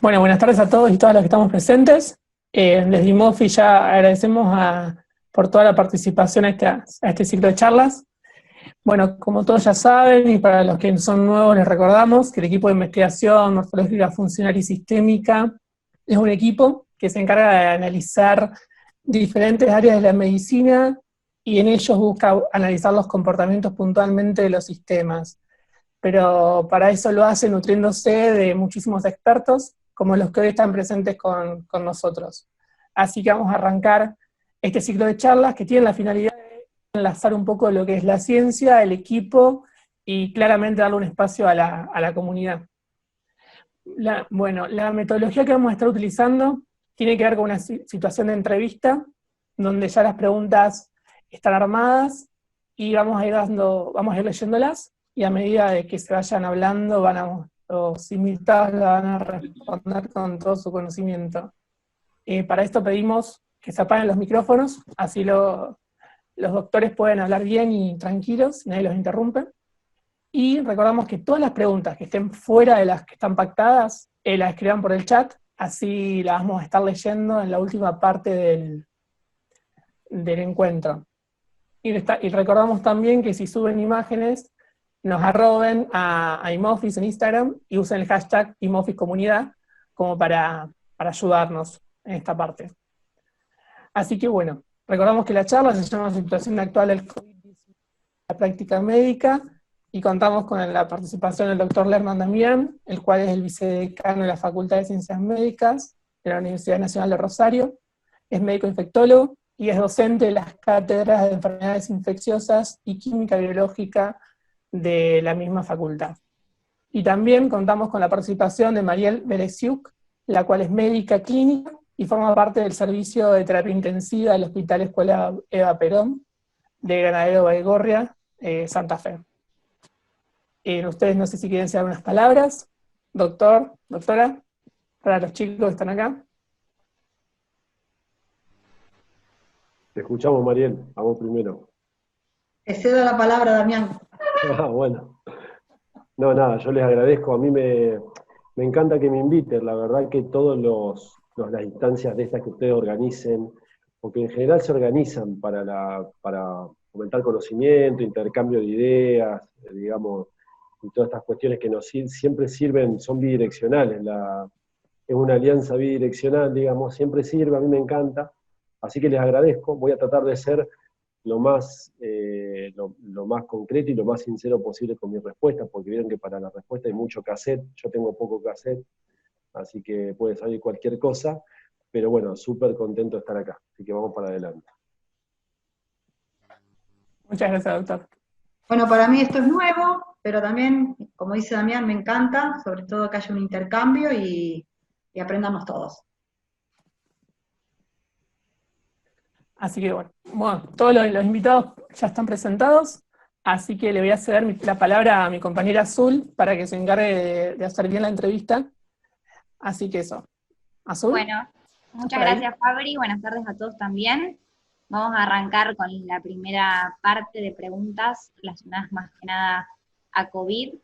Bueno, buenas tardes a todos y todas las que estamos presentes. Desde IMOFI ya agradecemos por toda la participación a este ciclo de charlas. Bueno, como todos ya saben, y para los que son nuevos les recordamos que el equipo de investigación morfológica funcional y sistémica es un equipo que se encarga de analizar diferentes áreas de la medicina y en ellos busca analizar los comportamientos puntualmente de los sistemas. Pero para eso lo hace nutriéndose de muchísimos expertos, como los que hoy están presentes con nosotros. Así que vamos a arrancar este ciclo de charlas que tiene la finalidad de enlazar un poco lo que es la ciencia, el equipo, y claramente darle un espacio a la comunidad. La metodología que vamos a estar utilizando tiene que ver con una situación de entrevista, donde ya las preguntas están armadas, y vamos a ir leyéndolas, y a medida de que se vayan hablando, los invitados la van a responder con todo su conocimiento. Para esto pedimos que se apaguen los micrófonos, así los doctores pueden hablar bien y tranquilos, nadie los interrumpe. Y recordamos que todas las preguntas que estén fuera de las que están pactadas, las escriban por el chat, así las vamos a estar leyendo en la última parte del encuentro. Y recordamos también que si suben imágenes, nos arroben a Imoffice en Instagram y usen el hashtag ImofficeComunidad como para ayudarnos en esta parte. Así que bueno, recordamos que la charla se llama Situación actual del COVID-19 la práctica médica, y contamos con la participación del doctor Lerman Damián, el cual es el vicedecano de la Facultad de Ciencias Médicas de la Universidad Nacional de Rosario, es médico infectólogo y es docente de las cátedras de enfermedades infecciosas y química biológica de la misma facultad. Y también contamos con la participación de Mariel Beresiuk, la cual es médica clínica y forma parte del servicio de terapia intensiva del Hospital Escuela Eva Perón de Granadero Baigorria, Santa Fe. Ustedes no sé si quieren decir algunas palabras, doctor, doctora, para los chicos que están acá. Te escuchamos, Mariel, a vos primero. Te cedo la palabra, Damián. Bueno, no, nada, yo les agradezco, a mí me encanta que me inviten, la verdad que todas las instancias de estas que ustedes organicen, porque en general se organizan para fomentar conocimiento, intercambio de ideas, digamos, y todas estas cuestiones que siempre sirven, son bidireccionales, es una alianza bidireccional, digamos, siempre sirve, a mí me encanta, así que les agradezco, voy a tratar de ser lo más concreto y lo más sincero posible con mis respuestas, porque vieron que para la respuesta hay mucho cassette, yo tengo poco cassette, así que puede salir cualquier cosa, pero bueno, súper contento de estar acá, así que vamos para adelante. Muchas gracias, doctor. Bueno, para mí esto es nuevo, pero también, como dice Damián, me encanta, sobre todo que haya un intercambio y aprendamos todos. Así que bueno, todos los invitados ya están presentados, así que le voy a ceder la palabra a mi compañera Azul para que se encargue de hacer bien la entrevista. Así que eso. Azul. Bueno, muchas gracias, Fabri. Buenas tardes a todos también. Vamos a arrancar con la primera parte de preguntas relacionadas más que nada a COVID.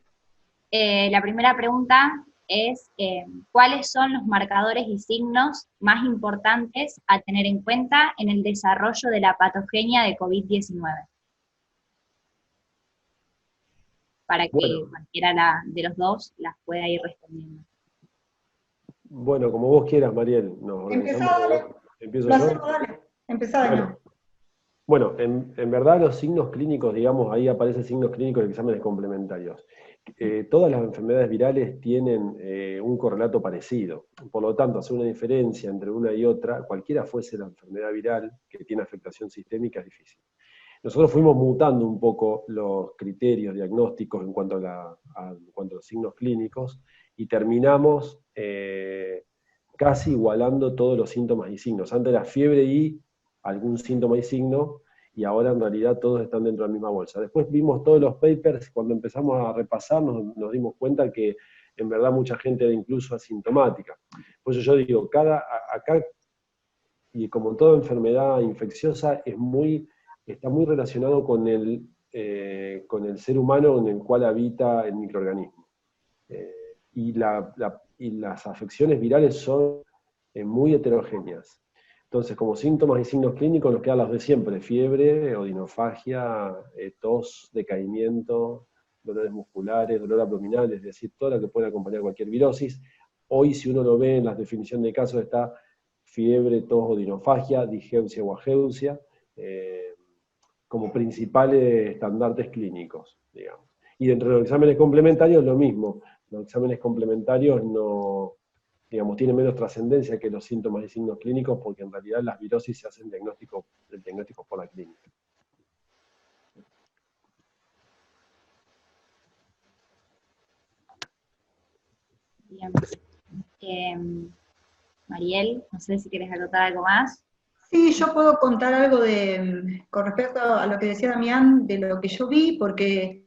La primera pregunta es, ¿cuáles son los marcadores y signos más importantes a tener en cuenta en el desarrollo de la patogenia de COVID-19? Para que cualquiera de los dos las pueda ir respondiendo. Bueno, como vos quieras, Mariel. ¿Empiezo yo? Empezá, Daniel. Bueno, en verdad los signos clínicos, digamos, ahí aparecen signos clínicos de exámenes complementarios. Todas las enfermedades virales tienen un correlato parecido. Por lo tanto, hacer una diferencia entre una y otra, cualquiera fuese la enfermedad viral que tiene afectación sistémica, es difícil. Nosotros fuimos mutando un poco los criterios diagnósticos en cuanto a los signos clínicos y terminamos casi igualando todos los síntomas y signos. Antes era fiebre y algún síntoma y signo, y ahora en realidad todos están dentro de la misma bolsa. Después vimos todos los papers, cuando empezamos a repasar nos dimos cuenta que en verdad mucha gente era incluso asintomática. Por eso yo digo, acá, y como toda enfermedad infecciosa, está muy relacionado con el con el ser humano en el cual habita el microorganismo. Y las afecciones virales son muy heterogéneas. Entonces, como síntomas y signos clínicos nos quedan los de siempre: fiebre, odinofagia, tos, decaimiento, dolores musculares, dolor abdominal, es decir, todo lo que puede acompañar cualquier virosis. Hoy, si uno lo ve en la definición de casos, está fiebre, tos, odinofagia, digeusia o ageusia, como principales estandartes clínicos, digamos. Y dentro de los exámenes complementarios lo mismo. Los exámenes complementarios no, digamos, tienen menos trascendencia que los síntomas y signos clínicos, porque en realidad las virosis se hacen diagnósticos por la clínica. Bien. Mariel, no sé si quieres anotar algo más. Sí, yo puedo contar algo con respecto a lo que decía Damián, de lo que yo vi, porque,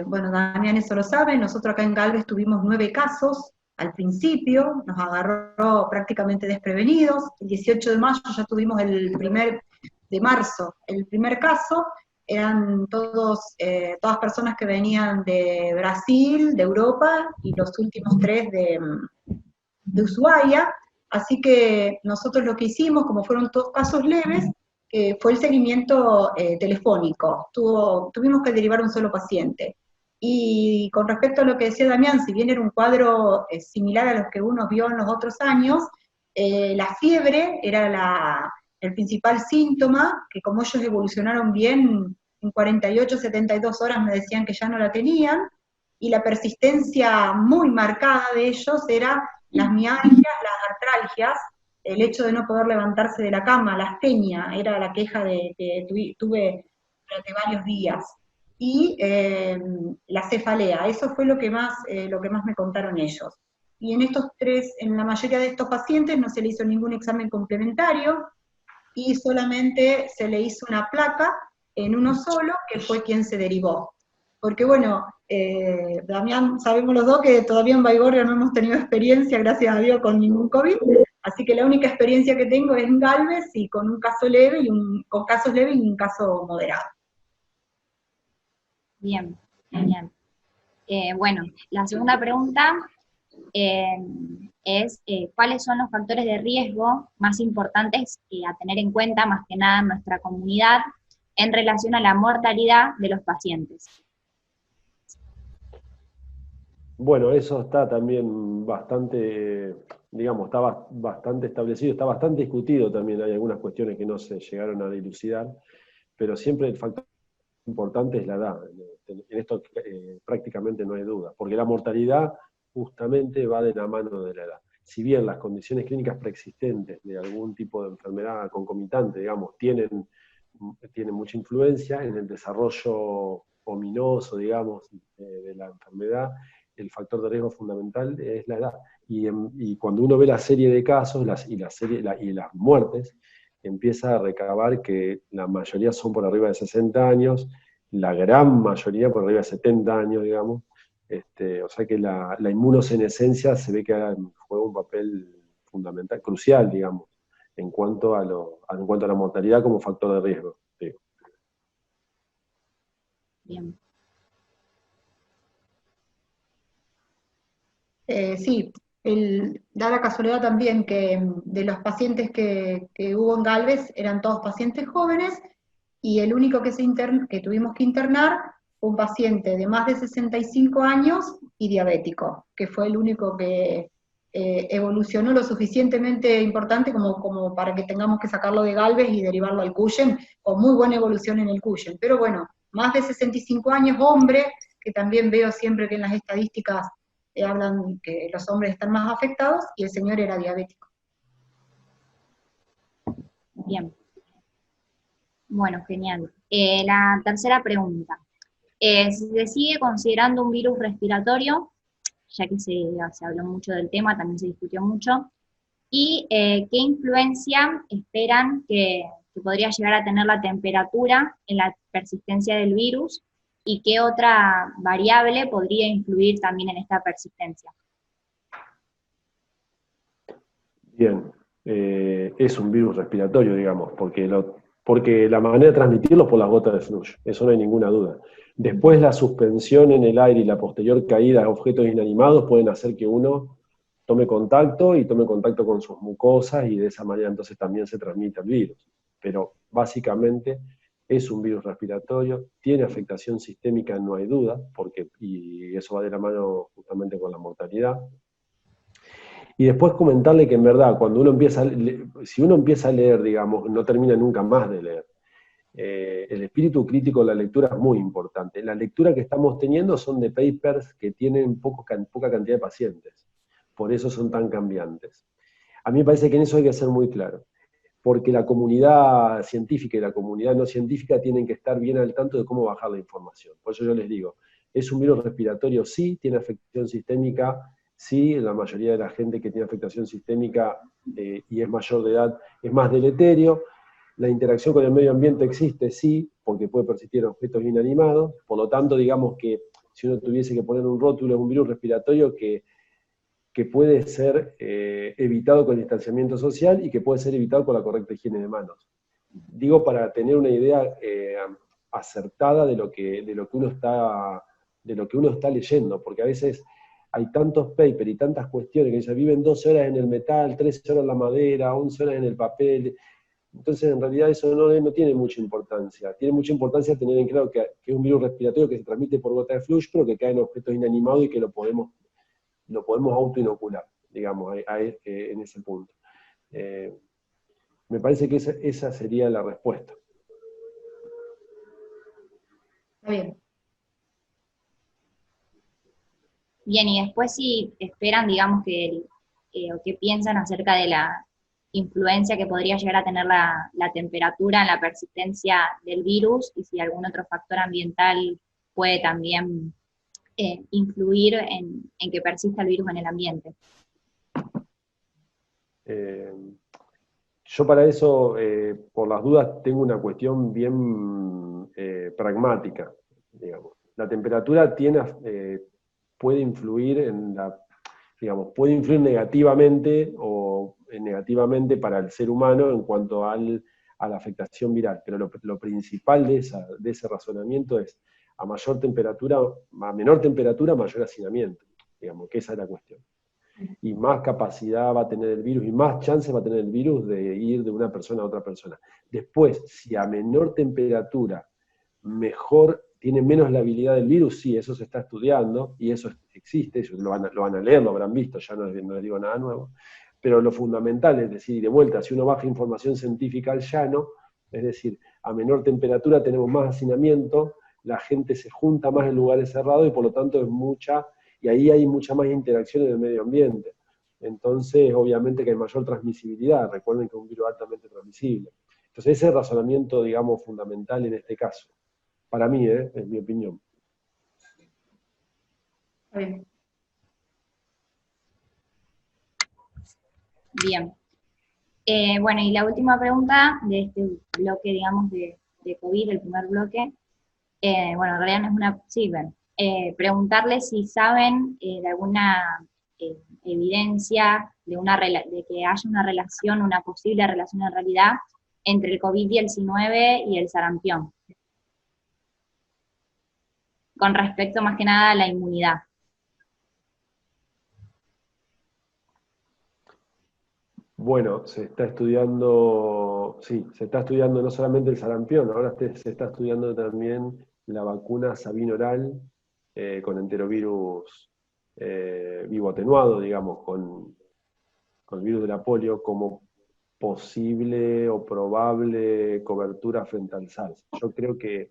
bueno, Damián eso lo sabe, nosotros acá en Galvez tuvimos 9 casos al principio, nos agarró prácticamente desprevenidos. El 18 de mayo ya tuvimos de marzo, el primer caso. Eran todas personas que venían de Brasil, de Europa, y los últimos 3 de Ushuaia. Así que nosotros lo que hicimos, como fueron todos casos leves, fue el seguimiento telefónico. Tuvimos que derivar un solo paciente. Y con respecto a lo que decía Damián, si bien era un cuadro similar a los que uno vio en los otros años, la fiebre era el principal síntoma, que como ellos evolucionaron bien, en 48, 72 horas me decían que ya no la tenían, y la persistencia muy marcada de ellos era las mialgias, las artralgias, el hecho de no poder levantarse de la cama, la astenia, era la queja que tuve durante varios días, y la cefalea. Eso fue lo que más me contaron ellos. Y en la mayoría de estos pacientes no se le hizo ningún examen complementario, y solamente se le hizo una placa en uno solo, que fue quien se derivó. Porque bueno, Damián, sabemos los dos que todavía en Baigorria no hemos tenido experiencia, gracias a Dios, con ningún COVID, así que la única experiencia que tengo es en Galvez, y con un caso leve, con casos leves y un caso moderado. Bien, genial. Bueno, la segunda pregunta es ¿cuáles son los factores de riesgo más importantes a tener en cuenta, más que nada en nuestra comunidad, en relación a la mortalidad de los pacientes? Bueno, eso está también bastante, digamos, está bastante establecido, está bastante discutido también. Hay algunas cuestiones que no se llegaron a dilucidar, pero siempre el factor importante es la edad. En esto prácticamente no hay duda, porque la mortalidad justamente va de la mano de la edad. Si bien las condiciones clínicas preexistentes de algún tipo de enfermedad concomitante, digamos, tienen mucha influencia en el desarrollo ominoso, digamos, de la enfermedad, el factor de riesgo fundamental es la edad. Y cuando uno ve la serie de casos y las muertes, empieza a recabar que la mayoría son por arriba de 60 años, la gran mayoría por arriba de 70 años, digamos. O sea que la inmunosenescencia se ve que juega un papel fundamental, crucial, digamos, en cuanto a la mortalidad como factor de riesgo. Sí. Bien. Sí, da la casualidad también que de los pacientes que hubo en Galvez eran todos pacientes jóvenes, y el único que tuvimos que internar fue un paciente de más de 65 años y diabético, que fue el único que evolucionó lo suficientemente importante como para que tengamos que sacarlo de Galvez y derivarlo al Cuyen, con muy buena evolución en el Cuyen. Pero bueno, más de 65 años, hombre, que también veo siempre que en las estadísticas hablan que los hombres están más afectados, y el señor era diabético. Bien. Bueno, genial. La tercera pregunta. ¿Se sigue considerando un virus respiratorio? Ya que se habló mucho del tema, también se discutió mucho. ¿Y qué influencia esperan que podría llegar a tener la temperatura en la persistencia del virus? ¿Y qué otra variable podría influir también en esta persistencia? Bien, es un virus respiratorio, digamos, porque la manera de transmitirlo es por las gotas de flujo, eso no hay ninguna duda. Después la suspensión en el aire y la posterior caída de objetos inanimados pueden hacer que uno tome contacto con sus mucosas, y de esa manera entonces también se transmite el virus. Pero básicamente es un virus respiratorio, tiene afectación sistémica, no hay duda, y eso va de la mano justamente con la mortalidad. Y después comentarle que en verdad, si uno empieza a leer, digamos, no termina nunca más de leer. El espíritu crítico de la lectura es muy importante. La lectura que estamos teniendo son de papers que tienen poca cantidad de pacientes. Por eso son tan cambiantes. A mí me parece que en eso hay que ser muy claro, porque la comunidad científica y la comunidad no científica tienen que estar bien al tanto de cómo bajar la información. Por eso yo les digo, es un virus respiratorio, sí, tiene afectación sistémica, sí, la mayoría de la gente que tiene afectación sistémica y es mayor de edad es más deleterio. La interacción con el medio ambiente existe, sí, porque puede persistir en objetos inanimados. Por lo tanto, digamos que si uno tuviese que poner un rótulo, es un virus respiratorio que puede ser evitado con el distanciamiento social y que puede ser evitado con la correcta higiene de manos. Digo, para tener una idea acertada de lo que uno está leyendo, porque a veces hay tantos papers y tantas cuestiones que se viven 12 horas en el metal, 13 horas en la madera, 11 horas en el papel. Entonces, en realidad eso no tiene mucha importancia. Tiene mucha importancia tener en claro que es un virus respiratorio que se transmite por gota de flujo, pero que cae en objetos inanimados y que lo podemos autoinocular, digamos, en ese punto. Me parece que esa sería la respuesta. Está bien. Bien, y después si esperan, digamos, o qué piensan acerca de la influencia que podría llegar a tener la temperatura en la persistencia del virus, y si algún otro factor ambiental puede también influir en que persista el virus en el ambiente. Yo para eso, por las dudas, tengo una cuestión bien pragmática, digamos. La temperatura puede influir puede influir negativamente para el ser humano en cuanto a la afectación viral, pero lo principal de ese razonamiento es a menor temperatura, mayor hacinamiento, digamos, que esa es la cuestión. Y más capacidad va a tener el virus, y más chance va a tener el virus de ir de una persona a otra persona. Después, si a menor temperatura tiene menos la habilidad del virus, sí, eso se está estudiando, y eso existe, ellos lo van a leer, lo habrán visto, ya no les digo nada nuevo. Pero lo fundamental es decir, de vuelta, si uno baja información científica al llano, es decir, a menor temperatura tenemos más hacinamiento, la gente se junta más en lugares cerrados, y por lo tanto y ahí hay mucha más interacción en el medio ambiente. Entonces, obviamente que hay mayor transmisibilidad. Recuerden que es un virus altamente transmisible. Entonces, ese es el razonamiento, digamos, fundamental en este caso. Para mí, es mi opinión. Bien. Bien. Bueno, y la última pregunta de este bloque, digamos, de COVID, el primer bloque, bueno, en realidad no es una, sí, bueno, preguntarles si saben de alguna evidencia de que haya una relación, una posible relación en realidad, entre el COVID-19 y el sarampión, con respecto más que nada a la inmunidad. Bueno, se está estudiando no solamente el sarampión, ahora se está estudiando también la vacuna Sabin oral con enterovirus vivo atenuado, digamos, con el virus de la polio, como posible o probable cobertura frente al SARS. Yo creo que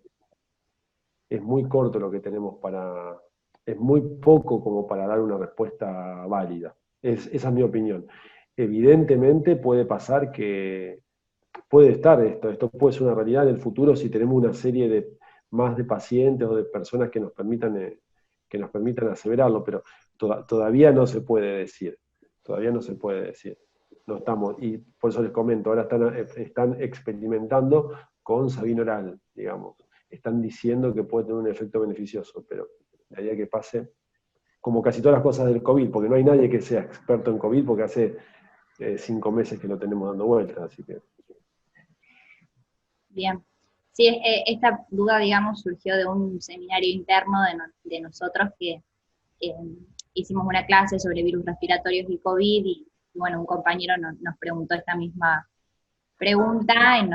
es muy corto lo que tenemos es muy poco como para dar una respuesta válida. Esa es mi opinión. Evidentemente puede pasar puede estar esto puede ser una realidad en el futuro si tenemos una serie más de pacientes o de personas que nos permitan aseverarlo, pero todavía no se puede decir. Todavía no se puede decir. No estamos, y por eso les comento, ahora están experimentando con Sabin oral, digamos. Están diciendo que puede tener un efecto beneficioso, pero de ahí a que pase, como casi todas las cosas del COVID, porque no hay nadie que sea experto en COVID, porque hace 5 meses que lo tenemos dando vueltas, así que... Bien. Sí, esta duda, digamos, surgió de un seminario interno de nosotros que hicimos una clase sobre virus respiratorios y COVID, y bueno, un compañero nos preguntó esta misma pregunta, y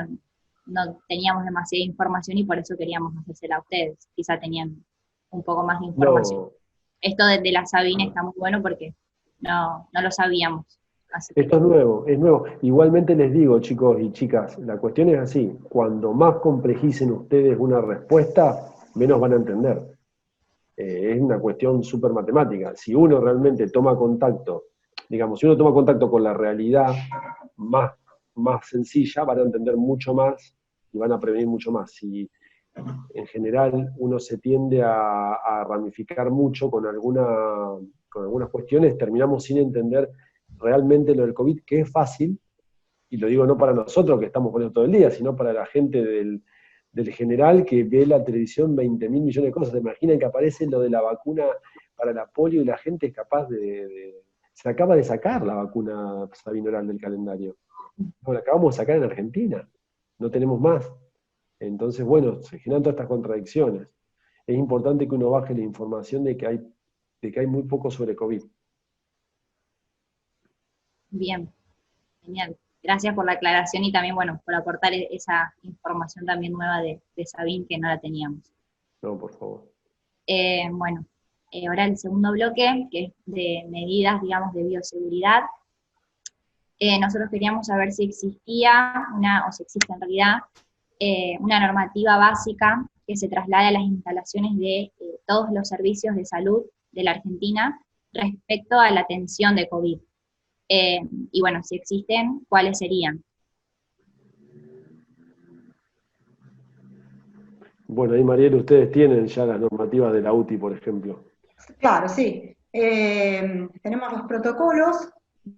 no teníamos demasiada información y por eso queríamos hacérsela a ustedes, quizá tenían un poco más de información. No, Esto de la Sabine está muy bueno porque no lo sabíamos. Así que, esto es nuevo, es nuevo. Igualmente les digo, chicos y chicas, la cuestión es así, cuando más complejicen ustedes una respuesta, menos van a entender. Es una cuestión súper matemática. Si uno realmente toma contacto, digamos, si uno toma contacto con la realidad más sencilla, van a entender mucho más y van a prevenir mucho más. Si en general uno se tiende a ramificar mucho con algunas cuestiones, terminamos sin entender realmente lo del COVID, que es fácil, y lo digo no para nosotros que estamos poniendo todo el día, sino para la gente del general que ve la televisión 20.000 millones de cosas. ¿Se imaginan que aparece lo de la vacuna para la polio y la gente es capaz se acaba de sacar la vacuna sabinoral del calendario? No, la acabamos de sacar en Argentina, no tenemos más. Entonces, bueno, se generan todas estas contradicciones. Es importante que uno baje la información de que hay muy poco sobre COVID. bien, genial. Gracias por la aclaración y también, bueno, por aportar esa información también nueva de Sabine que no la teníamos. No, por favor. Bueno, ahora el segundo bloque, que es de medidas, digamos, de bioseguridad. Nosotros queríamos saber si existía o si existe en realidad, una normativa básica que se traslade a las instalaciones de todos los servicios de salud de la Argentina respecto a la atención de COVID. Y bueno, si existen, ¿cuáles serían? Bueno, ahí Mariel, ustedes tienen ya las normativas de la UTI, por ejemplo. Claro, sí. Tenemos los protocolos.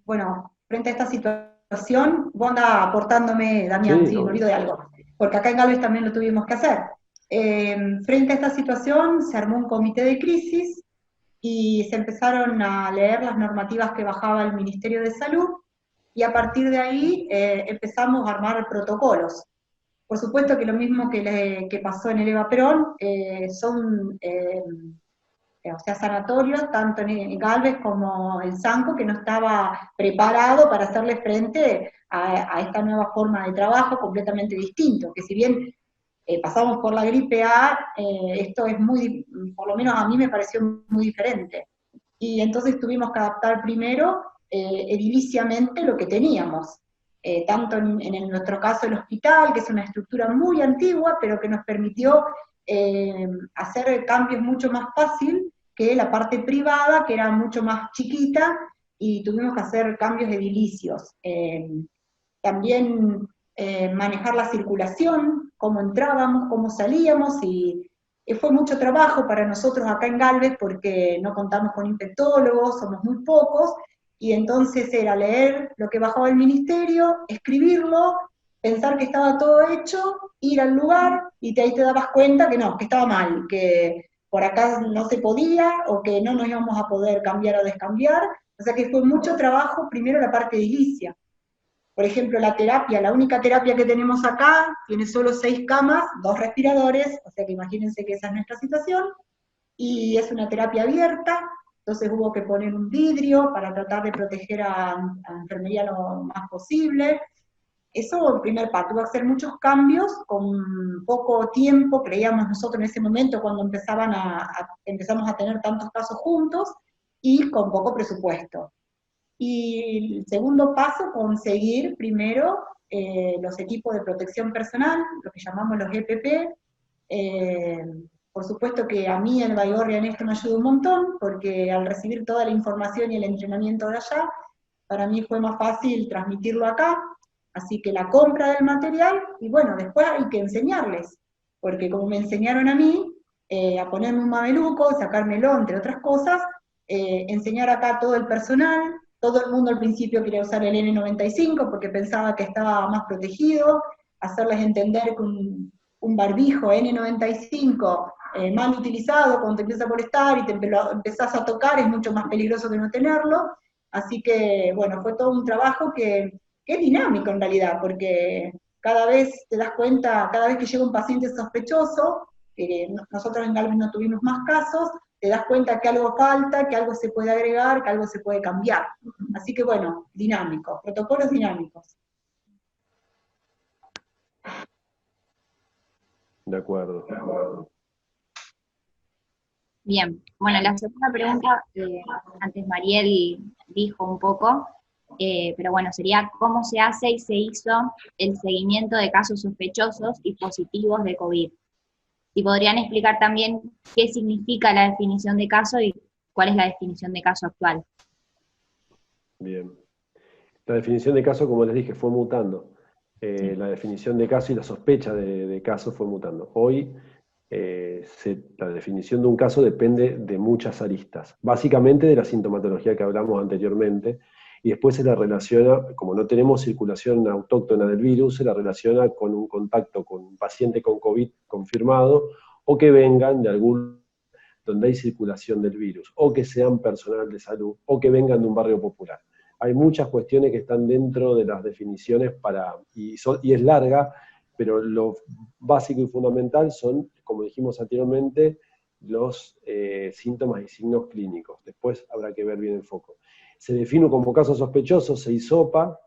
Bueno, frente a esta situación, vos andás aportándome, Damián, Sí, sí, me obvio. olvido de algo, porque acá en Galvez también lo tuvimos que hacer. Frente a esta situación, se armó un comité de crisis y se empezaron a leer las normativas que bajaba el Ministerio de Salud, y a partir de ahí empezamos a armar protocolos. Por supuesto que lo mismo que pasó en el Eva Perón, son o sea, sanatorios, tanto en Galvez como el Sanco, que no estaba preparado para hacerle frente a esta nueva forma de trabajo completamente distinto, que si bien pasamos por la gripe A, esto es por lo menos a mí me pareció muy diferente. Y entonces tuvimos que adaptar primero ediliciamente lo que teníamos. Tanto en nuestro caso el hospital, que es una estructura muy antigua, pero que nos permitió hacer cambios mucho más fácil que la parte privada, que era mucho más chiquita, y tuvimos que hacer cambios edilicios. También manejar la circulación, cómo entrábamos, cómo salíamos, y fue mucho trabajo para nosotros acá en Galvez porque no contamos con infectólogos, somos muy pocos, y entonces era leer lo que bajaba el ministerio, escribirlo, pensar que estaba todo hecho, ir al lugar, y ahí te dabas cuenta que no, que estaba mal, que por acá no se podía, o que no nos íbamos a poder cambiar o descambiar. O sea que fue mucho trabajo, primero la parte edilicia. Por ejemplo, la terapia, la única terapia que tenemos acá, tiene solo 6 camas, 2 respiradores, o sea que imagínense que esa es nuestra situación, y es una terapia abierta, entonces hubo que poner un vidrio para tratar de proteger a enfermería lo más posible. Eso, el primer paso, tuvo que hacer muchos cambios con poco tiempo, creíamos nosotros en ese momento cuando empezamos a tener tantos casos juntos, y con poco presupuesto. Y el segundo paso, conseguir primero los equipos de protección personal, lo que llamamos los EPP. Por supuesto que a mí el Baigorria en esto me ayudó un montón, porque al recibir toda la información y el entrenamiento de allá, para mí fue más fácil transmitirlo acá. Así que la compra del material, y bueno, después hay que enseñarles, porque como me enseñaron a mí, a ponerme un mameluco, sacármelo, entre otras cosas, enseñar acá a todo el personal. Todo el mundo al principio quería usar el N95 porque pensaba que estaba más protegido, hacerles entender que un barbijo N95 mal utilizado, cuando te empieza a molestar y te empezás a tocar, es mucho más peligroso que no tenerlo. Así que, bueno, fue todo un trabajo que es dinámico en realidad, porque cada vez te das cuenta, cada vez que llega un paciente sospechoso, nosotros en Galvez no tuvimos más casos, te das cuenta que algo falta, que algo se puede agregar, que algo se puede cambiar. Así que bueno, dinámicos, protocolos dinámicos. De acuerdo, de acuerdo. Bien, bueno, la segunda pregunta, antes Mariel dijo un poco, pero bueno, sería cómo se hace y se hizo el seguimiento de casos sospechosos y positivos de COVID. Si podrían explicar también qué significa la definición de caso y cuál es la definición de caso actual. Bien. La definición de caso, como les dije, fue mutando. Sí. La definición de caso y la sospecha de caso fue mutando. Hoy la definición de un caso depende de muchas aristas, básicamente de la sintomatología que hablamos anteriormente, y después se la relaciona, como no tenemos circulación autóctona del virus, se la relaciona con un contacto con un paciente con COVID confirmado, o que vengan de algún donde hay circulación del virus, o que sean personal de salud, o que vengan de un barrio popular. Hay muchas cuestiones que están dentro de las definiciones y es larga, pero lo básico y fundamental son, como dijimos anteriormente, los síntomas y signos clínicos. Después habrá que ver bien el foco. Se define como caso sospechoso, se hisopa,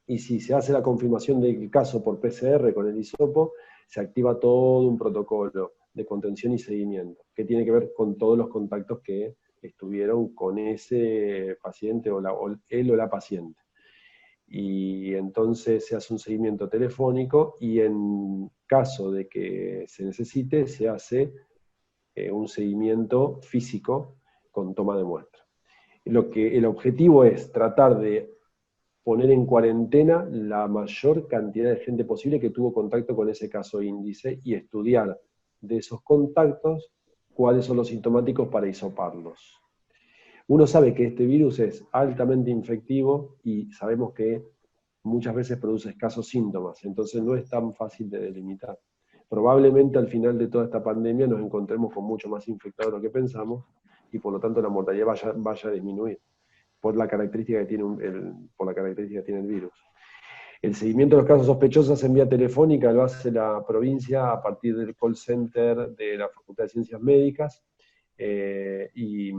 y si se hace la confirmación del caso por PCR con el hisopo, se activa todo un protocolo de contención y seguimiento, que tiene que ver con todos los contactos que estuvieron con ese paciente o él o la paciente. Y entonces se hace un seguimiento telefónico y en caso de que se necesite, se hace un seguimiento físico con toma de muestra. El objetivo es tratar de poner en cuarentena la mayor cantidad de gente posible que tuvo contacto con ese caso índice y estudiar de esos contactos cuáles son los sintomáticos para hisoparlos. Uno sabe que este virus es altamente infectivo y sabemos que muchas veces produce escasos síntomas, entonces no es tan fácil de delimitar. Probablemente al final de toda esta pandemia nos encontremos con mucho más infectados de lo que pensamos y por lo tanto la mortalidad vaya a disminuir por la característica que tiene el virus. El seguimiento de los casos sospechosos en vía telefónica lo hace la provincia a partir del call center de la Facultad de Ciencias Médicas, y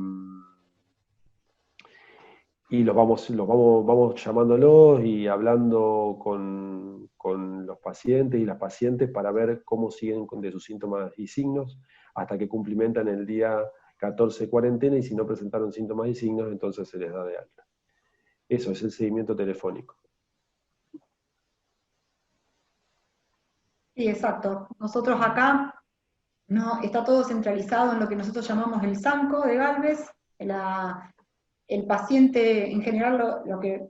vamos llamándolos y hablando con los pacientes y las pacientes para ver cómo siguen de sus síntomas y signos, hasta que cumplimentan el día 14 de cuarentena, y si no presentaron síntomas y signos, entonces se les da de alta. Eso es el seguimiento telefónico. Sí, exacto. Nosotros acá está todo centralizado en lo que nosotros llamamos el SANCO de Galvez. El paciente, en general, lo que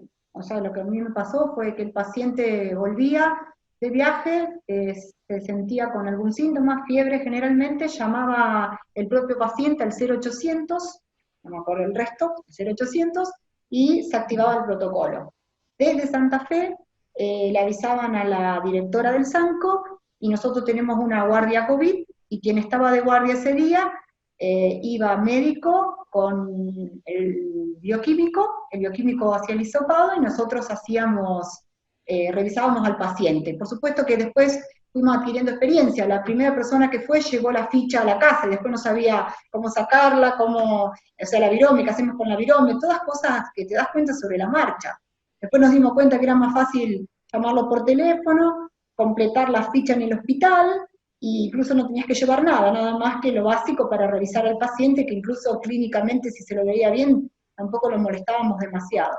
a mí me pasó fue que el paciente volvía de viaje, se sentía con algún síntoma, fiebre generalmente, llamaba el propio paciente al 0800, no me acuerdo el resto, 0800, y se activaba el protocolo. Desde Santa Fe le avisaban a la directora del SANCO, y nosotros tenemos una guardia COVID, y quien estaba de guardia ese día iba médico con el bioquímico hacía el hisopado, y nosotros revisábamos al paciente. Por supuesto que después fuimos adquiriendo experiencia. La primera persona que fue llevó la ficha a la casa y después no sabía cómo sacarla, la virome, qué hacemos con la virome, todas cosas que te das cuenta sobre la marcha. Después nos dimos cuenta que era más fácil llamarlo por teléfono, completar la ficha en el hospital, e incluso no tenías que llevar nada más que lo básico para revisar al paciente, que incluso clínicamente, si se lo veía bien, tampoco lo molestábamos demasiado.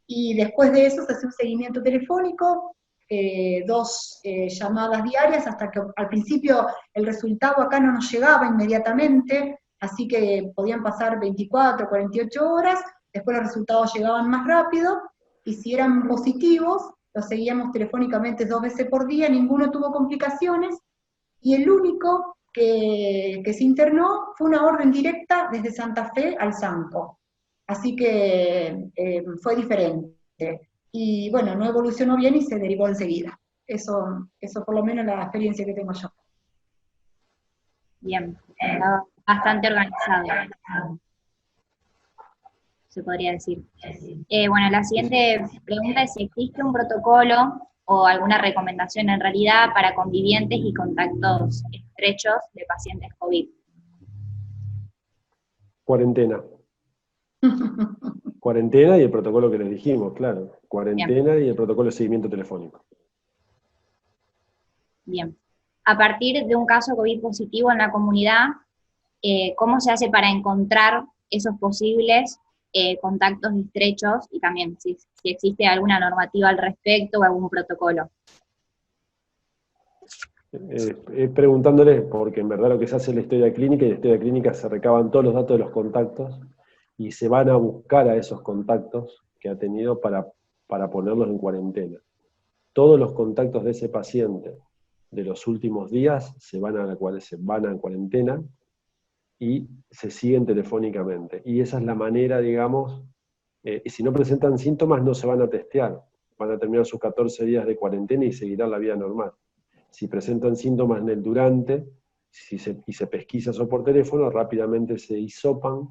Y después de eso se hace un seguimiento telefónico, 2 llamadas diarias, hasta que al principio el resultado acá no nos llegaba inmediatamente, así que podían pasar 24, 48 horas, después los resultados llegaban más rápido, y si eran positivos, los seguíamos telefónicamente 2 veces por día, ninguno tuvo complicaciones, y el único que se internó fue una orden directa desde Santa Fe al SANCO. Así que fue diferente. Y bueno, no evolucionó bien y se derivó enseguida. Eso por lo menos la experiencia que tengo yo. Bien, bastante organizado, se podría decir. Bueno, la siguiente pregunta es si existe un protocolo o alguna recomendación en realidad para convivientes y contactos estrechos de pacientes COVID. Cuarentena. Cuarentena y el protocolo que les dijimos, claro. Cuarentena y el protocolo de seguimiento telefónico. Bien. A partir de un caso COVID positivo en la comunidad, ¿cómo se hace para encontrar esos posibles contactos estrechos? Y también si existe alguna normativa al respecto o algún protocolo. Preguntándoles, porque en verdad lo que se hace es la historia clínica, y en la historia clínica se recaban todos los datos de los contactos, y se van a buscar a esos contactos que ha tenido para ponerlos en cuarentena. Todos los contactos de ese paciente de los últimos días se van a cuarentena y se siguen telefónicamente. Y esa es la manera, digamos, y si no presentan síntomas no se van a testear, van a terminar sus 14 días de cuarentena y seguirán la vida normal. Si presentan síntomas en el durante, y se pesquisa eso por teléfono, rápidamente se hisopan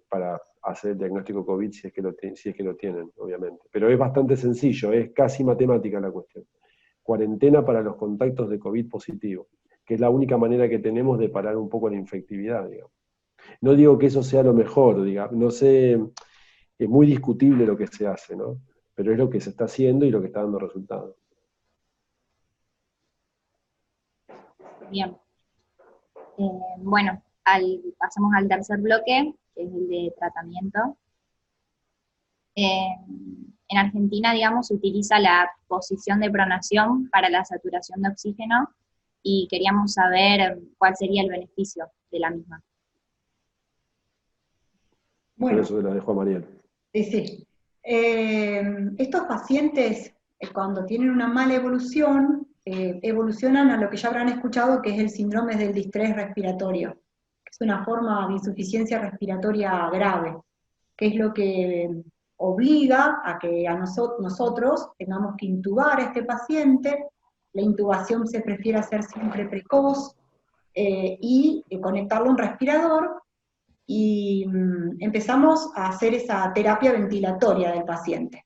para hacer el diagnóstico COVID si es que lo tienen, obviamente. Pero es bastante sencillo, es casi matemática la cuestión. Cuarentena para los contactos de COVID positivo, que es la única manera que tenemos de parar un poco la infectividad, digamos. No digo que eso sea lo mejor, digamos, no sé, es muy discutible lo que se hace, ¿no? Pero es lo que se está haciendo y lo que está dando resultados. Bien. Bueno, pasamos al tercer bloque, que es el de tratamiento. En Argentina, digamos, se utiliza la posición de pronación para la saturación de oxígeno y queríamos saber cuál sería el beneficio de la misma. Bueno, eso se lo dejo a Mariel. Sí. Estos pacientes, cuando tienen una mala evolución, evolucionan a lo que ya habrán escuchado, que es el síndrome del distrés respiratorio, que es una forma de insuficiencia respiratoria grave, que es lo que obliga a que nosotros tengamos que intubar a este paciente. La intubación se prefiere hacer siempre precoz y conectarlo a un respirador, y empezamos a hacer esa terapia ventilatoria del paciente.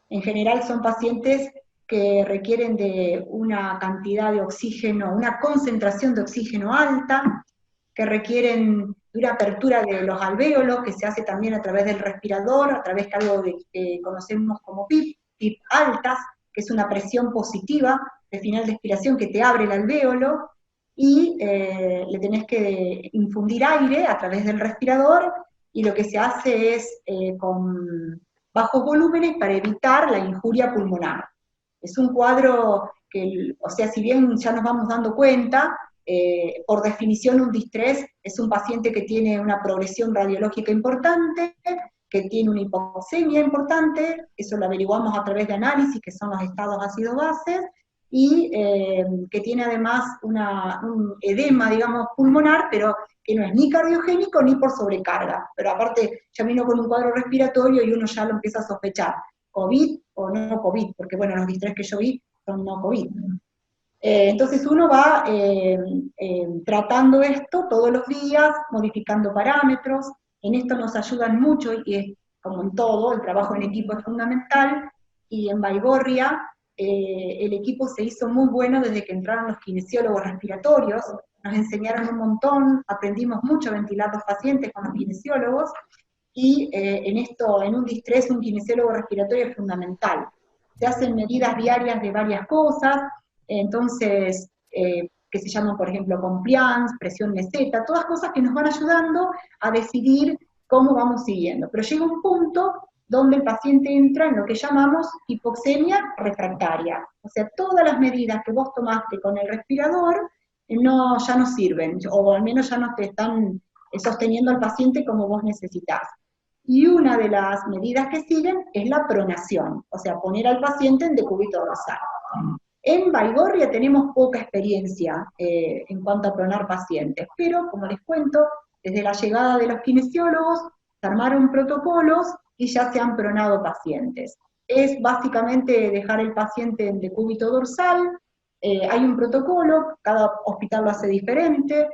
En general son pacientes que requieren de una cantidad de oxígeno, una concentración de oxígeno alta, que requieren de una apertura de los alvéolos, que se hace también a través del respirador, a través de algo que conocemos como PIP altas, que es una presión positiva de final de expiración que te abre el alvéolo, y le tenés que infundir aire a través del respirador, y lo que se hace es con bajos volúmenes para evitar la injuria pulmonar. Es un cuadro que, o sea, si bien ya nos vamos dando cuenta, por definición un distrés es un paciente que tiene una progresión radiológica importante, que tiene una hipoxemia importante, eso lo averiguamos a través de análisis, que son los estados ácido-bases, y que tiene además un edema, digamos, pulmonar, pero que no es ni cardiogénico ni por sobrecarga. Pero aparte ya vino con un cuadro respiratorio y uno ya lo empieza a sospechar, COVID o no COVID, porque bueno, los distrés que yo vi son no COVID. Entonces uno va tratando esto todos los días, modificando parámetros. En esto nos ayudan mucho, y es como en todo, el trabajo en equipo es fundamental, y en Baigorria el equipo se hizo muy bueno desde que entraron los kinesiólogos respiratorios, nos enseñaron un montón, aprendimos mucho a ventilar los pacientes con los kinesiólogos, y en un distrés un kinesiólogo respiratorio es fundamental. Se hacen medidas diarias de varias cosas, entonces, que se llaman, por ejemplo, compliance, presión meseta, todas cosas que nos van ayudando a decidir cómo vamos siguiendo. Pero llega un punto donde el paciente entra en lo que llamamos hipoxemia refractaria. O sea, todas las medidas que vos tomaste con el respirador ya no sirven, o al menos ya no te están sosteniendo al paciente como vos necesitás. Y una de las medidas que siguen es la pronación, o sea, poner al paciente en decúbito dorsal. En Baigorria tenemos poca experiencia en cuanto a pronar pacientes, pero como les cuento, desde la llegada de los kinesiólogos se armaron protocolos y ya se han pronado pacientes. Es básicamente dejar el paciente en decúbito dorsal, hay un protocolo, cada hospital lo hace diferente,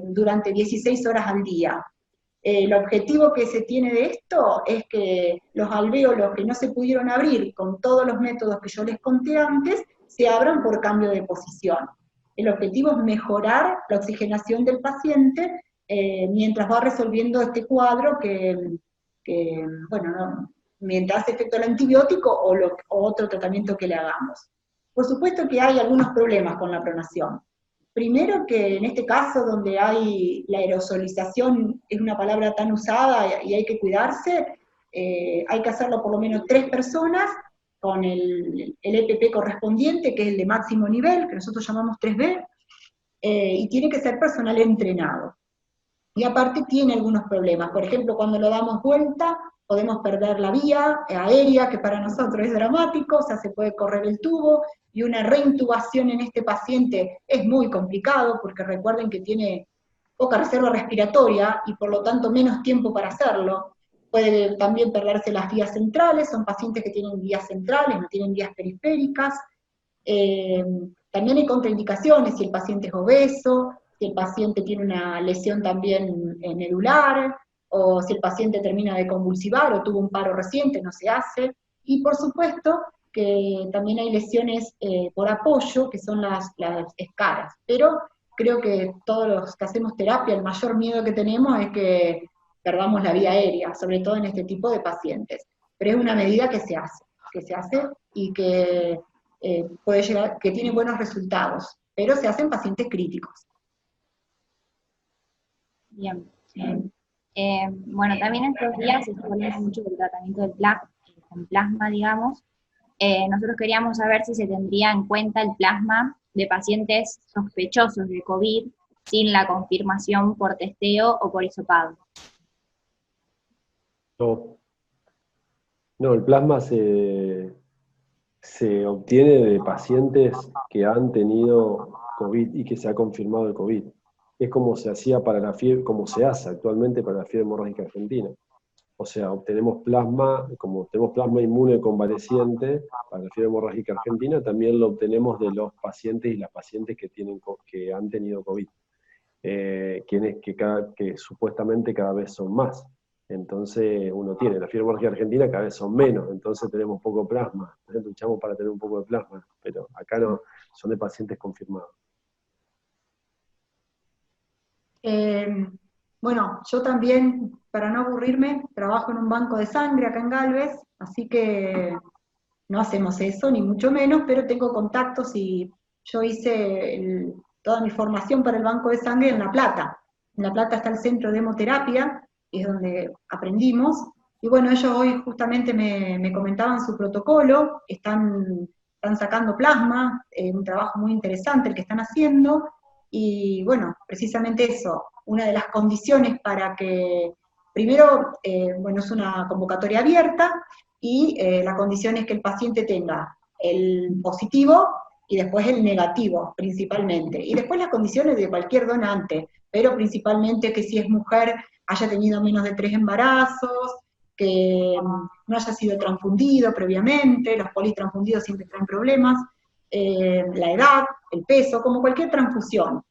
durante 16 horas al día. El objetivo que se tiene de esto es que los alvéolos que no se pudieron abrir con todos los métodos que yo les conté antes, se abran por cambio de posición. El objetivo es mejorar la oxigenación del paciente mientras va resolviendo este cuadro bueno, no, mientras hace efecto el antibiótico o otro tratamiento que le hagamos. Por supuesto que hay algunos problemas con la pronación. Primero que en este caso donde hay la aerosolización, es una palabra tan usada y hay que cuidarse, hay que hacerlo por lo menos 3 personas con el EPP correspondiente, que es el de máximo nivel, que nosotros llamamos 3B, y tiene que ser personal entrenado. Y aparte tiene algunos problemas, por ejemplo, cuando lo damos vuelta, podemos perder la vía aérea, que para nosotros es dramático, o sea, se puede correr el tubo, y una reintubación en este paciente es muy complicado, porque recuerden que tiene poca reserva respiratoria, y por lo tanto menos tiempo para hacerlo. Puede también perderse las vías centrales, son pacientes que tienen vías centrales, no tienen vías periféricas. También hay contraindicaciones, si el paciente es obeso, si el paciente tiene una lesión también medular, o si el paciente termina de convulsivar o tuvo un paro reciente, no se hace. Y por supuesto que también hay lesiones por apoyo, que son las escaras. Pero creo que todos los que hacemos terapia, el mayor miedo que tenemos es que perdamos la vía aérea, sobre todo en este tipo de pacientes. Pero es una medida que se hace y que puede llegar, que tiene buenos resultados, pero se hacen pacientes críticos. Bien. Bueno, también en estos días se está hablando mucho del tratamiento del con plasma, digamos. Nosotros queríamos saber si se tendría en cuenta el plasma de pacientes sospechosos de COVID sin la confirmación por testeo o por hisopado. No, el plasma se obtiene de pacientes que han tenido COVID y que se ha confirmado el COVID. Es como se hacía para la fiebre, como se hace actualmente para la fiebre hemorrágica argentina. O sea, obtenemos plasma, como tenemos plasma inmune convaleciente para la fiebre hemorrágica argentina, también lo obtenemos de los pacientes y las pacientes que han tenido COVID. Que supuestamente cada vez son más. Entonces uno tiene, la fiebre hemorrágica argentina cada vez son menos, entonces tenemos poco plasma. Luchamos para tener un poco de plasma, pero acá no, son de pacientes confirmados. Bueno, yo también, para no aburrirme, trabajo en un banco de sangre acá en Galvez, así que no hacemos eso, ni mucho menos, pero tengo contactos y yo hice toda mi formación para el banco de sangre en La Plata. En La Plata está el centro de hemoterapia, que es donde aprendimos, y bueno, ellos hoy justamente me comentaban su protocolo, están sacando plasma, un trabajo muy interesante el que están haciendo, y bueno, precisamente eso, una de las condiciones para que, primero, bueno, es una convocatoria abierta, y la condición es que el paciente tenga el positivo y después el negativo, principalmente. Y después las condiciones de cualquier donante, pero principalmente que si es mujer haya tenido menos de 3 embarazos, que no haya sido transfundido previamente, los politransfundidos siempre traen problemas, la edad, el peso, como cualquier transfusión.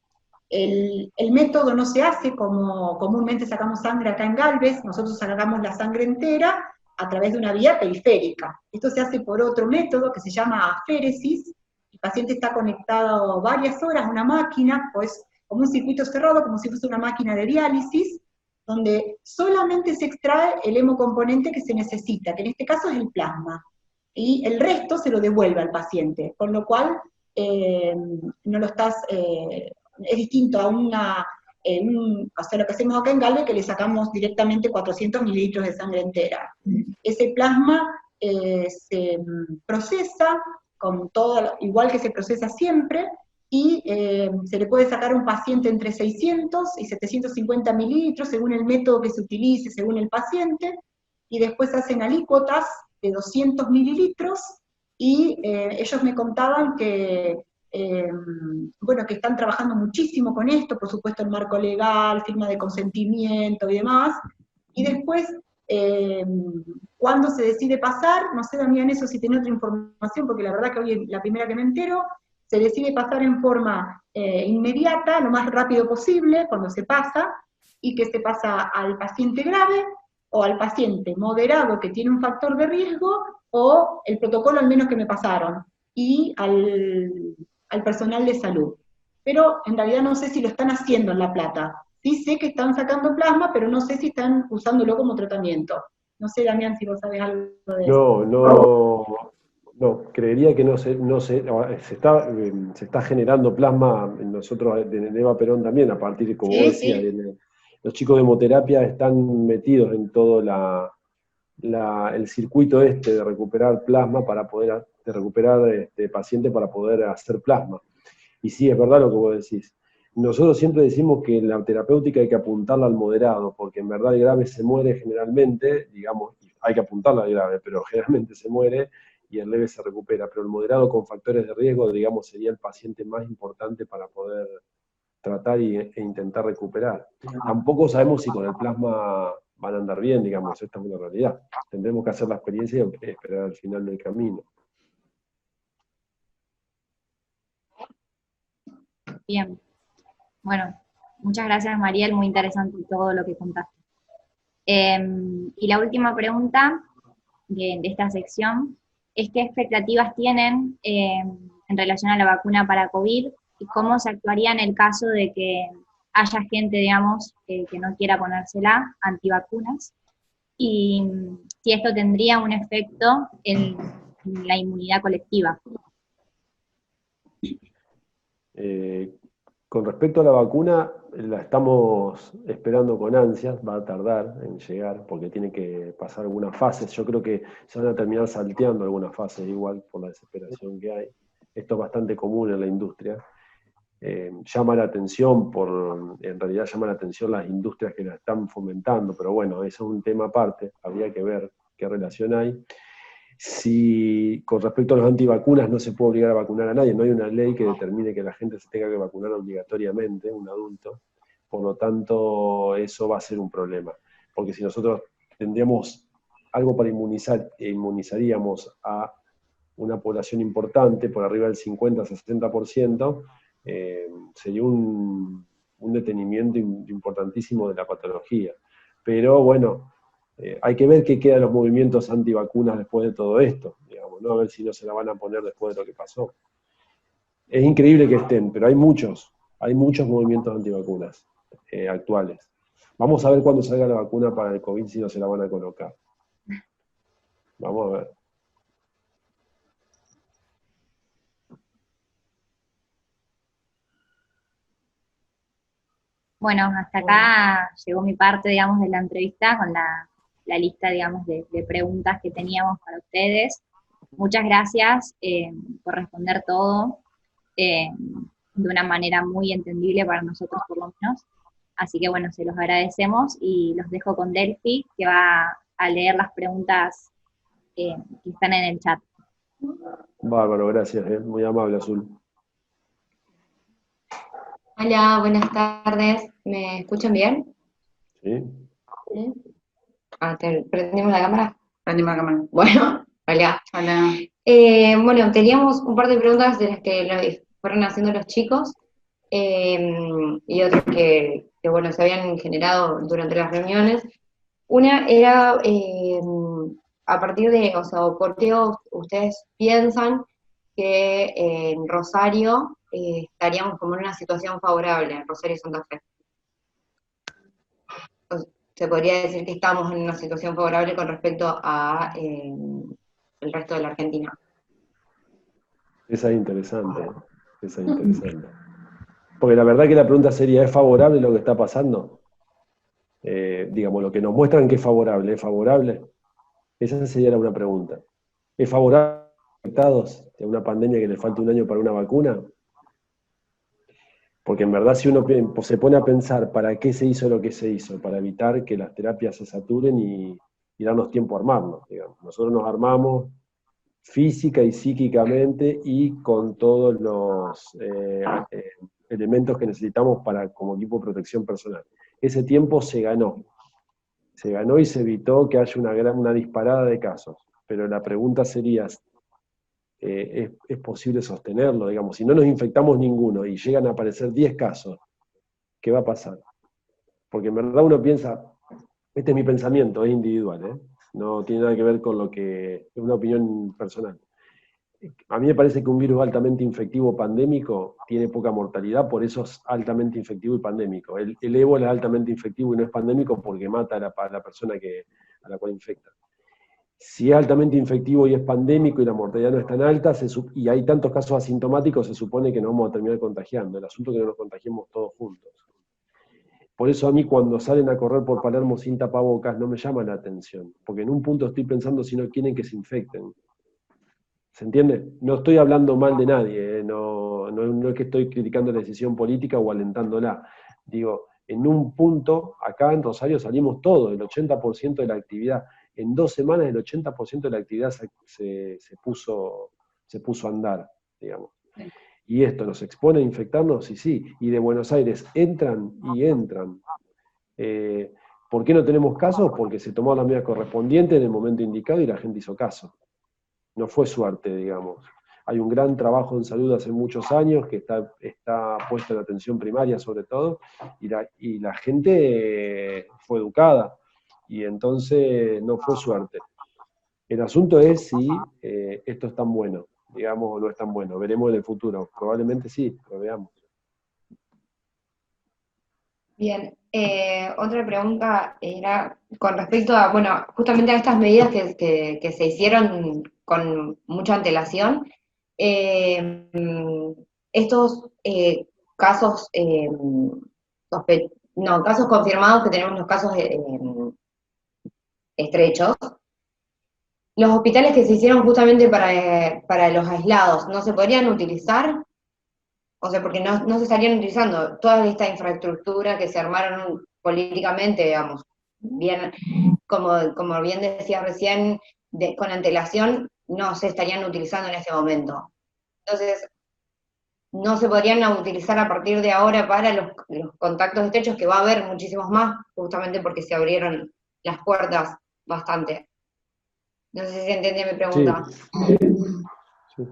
El método no se hace como comúnmente sacamos sangre acá en Galvez, nosotros sacamos la sangre entera a través de una vía periférica. Esto se hace por otro método que se llama aféresis. El paciente está conectado varias horas a una máquina, pues como un circuito cerrado, como si fuese una máquina de diálisis, donde solamente se extrae el hemocomponente que se necesita, que en este caso es el plasma, y el resto se lo devuelve al paciente, con lo cual no lo estás, es distinto a o sea, lo que hacemos acá en Galvez, que le sacamos directamente 400 mililitros de sangre entera. Ese plasma se procesa, con todo, igual que se procesa siempre, y se le puede sacar a un paciente entre 600 y 750 mililitros, según el método que se utilice, según el paciente, y después hacen alícuotas de 200 mililitros, y ellos me contaban que bueno, que están trabajando muchísimo con esto, por supuesto el marco legal, firma de consentimiento y demás, y después, cuando se decide pasar, no sé, Damián, eso si tiene otra información, porque la verdad que hoy es la primera que me entero, se decide pasar en forma inmediata, lo más rápido posible, cuando se pasa, y que se pasa al paciente grave, o al paciente moderado que tiene un factor de riesgo, o el protocolo al menos que me pasaron, y al personal de salud. Pero en realidad no sé si lo están haciendo en La Plata. Sí sé que están sacando plasma, pero no sé si están usándolo como tratamiento. No sé, Damián, si vos sabés algo de eso. No, creería que se está generando plasma, nosotros en Eva Perón también, a partir de, como vos Sí, decías, sí. los chicos de hemoterapia están metidos en todo el circuito de recuperar plasma de recuperar pacientes para poder hacer plasma. Y sí, es verdad lo que vos decís. Nosotros siempre decimos que en la terapéutica hay que apuntarla al moderado, porque en verdad el grave se muere generalmente, digamos, hay que apuntarla al grave, pero generalmente se muere y el leve se recupera. Pero el moderado con factores de riesgo, digamos, sería el paciente más importante para poder tratar e intentar recuperar. Tampoco sabemos si con el plasma van a andar bien, digamos, esta es una realidad. Tendremos que hacer la experiencia y esperar al final del camino. Bien. Bueno, muchas gracias, Mariel, muy interesante todo lo que contaste. Y la última pregunta de esta sección es qué expectativas tienen en relación a la vacuna para COVID y cómo se actuaría en el caso de que haya gente, digamos, que no quiera ponérsela, antivacunas, y si esto tendría un efecto en la inmunidad colectiva. Con respecto a la vacuna, la estamos esperando con ansias, va a tardar en llegar porque tiene que pasar algunas fases. Yo creo que se van a terminar salteando algunas fases igual por la desesperación que hay. Esto es bastante común en la industria. Llama la atención, en realidad llama la atención las industrias que la están fomentando, pero bueno, eso es un tema aparte, habría que ver qué relación hay. Si con respecto a los antivacunas no se puede obligar a vacunar a nadie, no hay una ley que determine que la gente se tenga que vacunar obligatoriamente, un adulto, por lo tanto eso va a ser un problema, porque si nosotros tendríamos algo para inmunizar e inmunizaríamos a una población importante, por arriba del 50-60%, sería un detenimiento importantísimo de la patología. Pero bueno, hay que ver qué quedan los movimientos antivacunas después de todo esto, digamos, ¿no? A ver si no se la van a poner después de lo que pasó. Es increíble que estén, pero hay muchos movimientos antivacunas actuales. Vamos a ver cuando salga la vacuna para el COVID si no se la van a colocar. Vamos a ver. Bueno, hasta acá llegó mi parte, digamos, de la entrevista con la lista, digamos, de preguntas que teníamos para ustedes. Muchas gracias por responder todo de una manera muy entendible para nosotros, por lo menos. Así que, bueno, se los agradecemos y los dejo con Delphi, que va a leer las preguntas que están en el chat. Bárbaro, gracias, muy amable, Azul. Hola, buenas tardes. ¿Me escuchan bien? ¿Sí? ¿Sí? ¿Prendimos la cámara? Prendimos la cámara. Bueno, hola. Hola. Bueno, teníamos un par de preguntas de las que lo fueron haciendo los chicos y otras que, bueno, se habían generado durante las reuniones. Una era a partir de, o sea, ¿por qué ustedes piensan que en Rosario estaríamos como en una situación favorable, en Rosario y Santa Fe? Se podría decir que estamos en una situación favorable con respecto a el resto de la Argentina. Esa es interesante, esa es interesante. Porque la verdad que la pregunta sería, ¿es favorable lo que está pasando? Digamos, lo que nos muestran que es favorable, ¿es favorable? Esa sería una pregunta. ¿Es favorable a los afectados de una pandemia que le falta un año para una vacuna? Porque en verdad si uno se pone a pensar para qué se hizo lo que se hizo, para evitar que las terapias se saturen y darnos tiempo a armarnos, digamos. Nosotros nos armamos física y psíquicamente y con todos los elementos que necesitamos como equipo de protección personal. Ese tiempo se ganó y se evitó que haya una disparada de casos. Pero la pregunta sería, ¿es posible sostenerlo? Digamos, si no nos infectamos ninguno y llegan a aparecer 10 casos, ¿qué va a pasar? Porque en verdad uno piensa, este es mi pensamiento, es individual, no tiene nada que ver con lo que es una opinión personal. A mí me parece que un virus altamente infectivo pandémico tiene poca mortalidad, por eso es altamente infectivo y pandémico. El ébola es altamente infectivo y no es pandémico porque mata a la persona a la cual infecta. Si es altamente infectivo y es pandémico y la mortalidad no es tan alta, y hay tantos casos asintomáticos, se supone que nos vamos a terminar contagiando. El asunto es que no nos contagiemos todos juntos. Por eso a mí cuando salen a correr por Palermo sin tapabocas no me llama la atención, porque en un punto estoy pensando si no quieren que se infecten. ¿Se entiende? No estoy hablando mal de nadie, no es que estoy criticando la decisión política o alentándola. Digo, en un punto, acá en Rosario salimos todos, el 80% de la actividad. En 2 semanas el 80% de la actividad se puso a andar, digamos. Y esto nos expone a infectarnos, y sí. Y de Buenos Aires entran y entran. ¿Por qué no tenemos casos? Porque se tomó la medida correspondiente en el momento indicado y la gente hizo caso. No fue suerte, digamos. Hay un gran trabajo en salud hace muchos años que está puesto en atención primaria sobre todo, y la gente fue educada, y entonces no fue suerte. El asunto es si esto es tan bueno, digamos, o no es tan bueno. Veremos en el futuro. Probablemente sí, lo veamos. Bien, otra pregunta era con respecto a, bueno, justamente a estas medidas que se hicieron con mucha antelación. Estos casos, casos confirmados, que tenemos los casos estrechos, los hospitales que se hicieron justamente para los aislados, ¿no se podrían utilizar? O sea, porque no se estarían utilizando toda esta infraestructura que se armaron políticamente, digamos, bien, como bien decía recién, con antelación, no se estarían utilizando en este momento. Entonces, no se podrían utilizar a partir de ahora para los contactos estrechos, que va a haber muchísimos más, justamente porque se abrieron las puertas bastante. No sé si se entiende mi pregunta. Sí.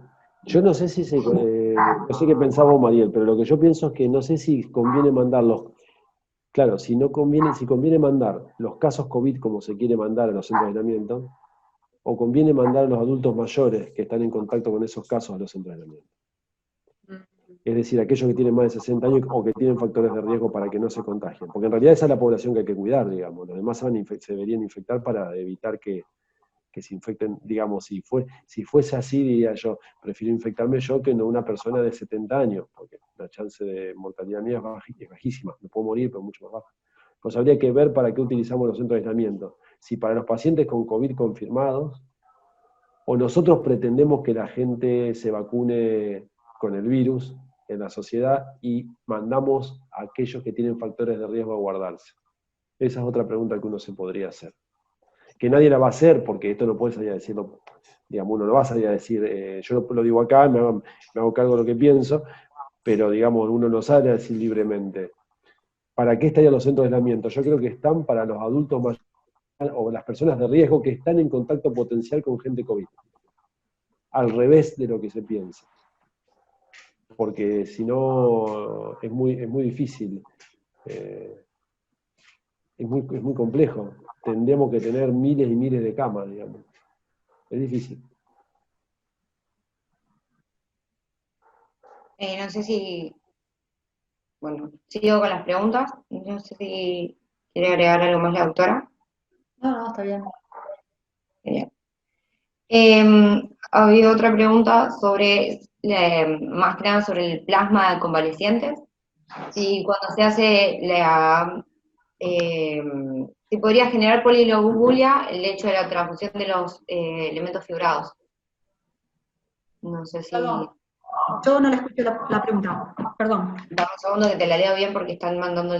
Yo no sé si no sé qué pensaba vos, Mariel, pero lo que yo pienso es que no sé si conviene mandarlos. Claro, si conviene mandar los casos COVID como se quiere mandar a los centros de aislamiento, o conviene mandar a los adultos mayores que están en contacto con esos casos a los centros de aislamiento. Es decir, aquellos que tienen más de 60 años o que tienen factores de riesgo para que no se contagien. Porque en realidad esa es la población que hay que cuidar, digamos. Los demás se deberían infectar para evitar que se infecten, digamos, si fuese así, diría yo, prefiero infectarme yo que no una persona de 70 años, porque la chance de mortalidad mía es bajísima, me puedo morir, pero mucho más baja. Pues habría que ver para qué utilizamos los centros de aislamiento. Si para los pacientes con COVID confirmados, o nosotros pretendemos que la gente se vacune con el virus en la sociedad y mandamos a aquellos que tienen factores de riesgo a guardarse. Esa es otra pregunta que uno se podría hacer. Que nadie la va a hacer, porque esto no puede salir a decirlo, digamos, uno no va a salir a decir, yo lo digo acá, me hago cargo de lo que pienso, pero digamos, uno no sale a decir libremente. ¿Para qué estarían los centros de aislamiento? Yo creo que están para los adultos mayores o las personas de riesgo que están en contacto potencial con gente COVID. Al revés de lo que se piensa. Porque si no, es muy difícil. Es muy complejo. Tendríamos que tener miles y miles de camas, digamos. Es difícil. No sé si... Bueno, sigo con las preguntas. No sé si quiere agregar algo más la doctora. No, está bien. Genial. Ha habido otra pregunta sobre, más que nada sobre el plasma de convalecientes. Si cuando se hace si podría generar polilobulia el hecho de la transfusión de los elementos fibrados. No sé si... Perdón, yo no le escuché la pregunta, perdón. Dame un segundo que te la leo bien porque están mandando...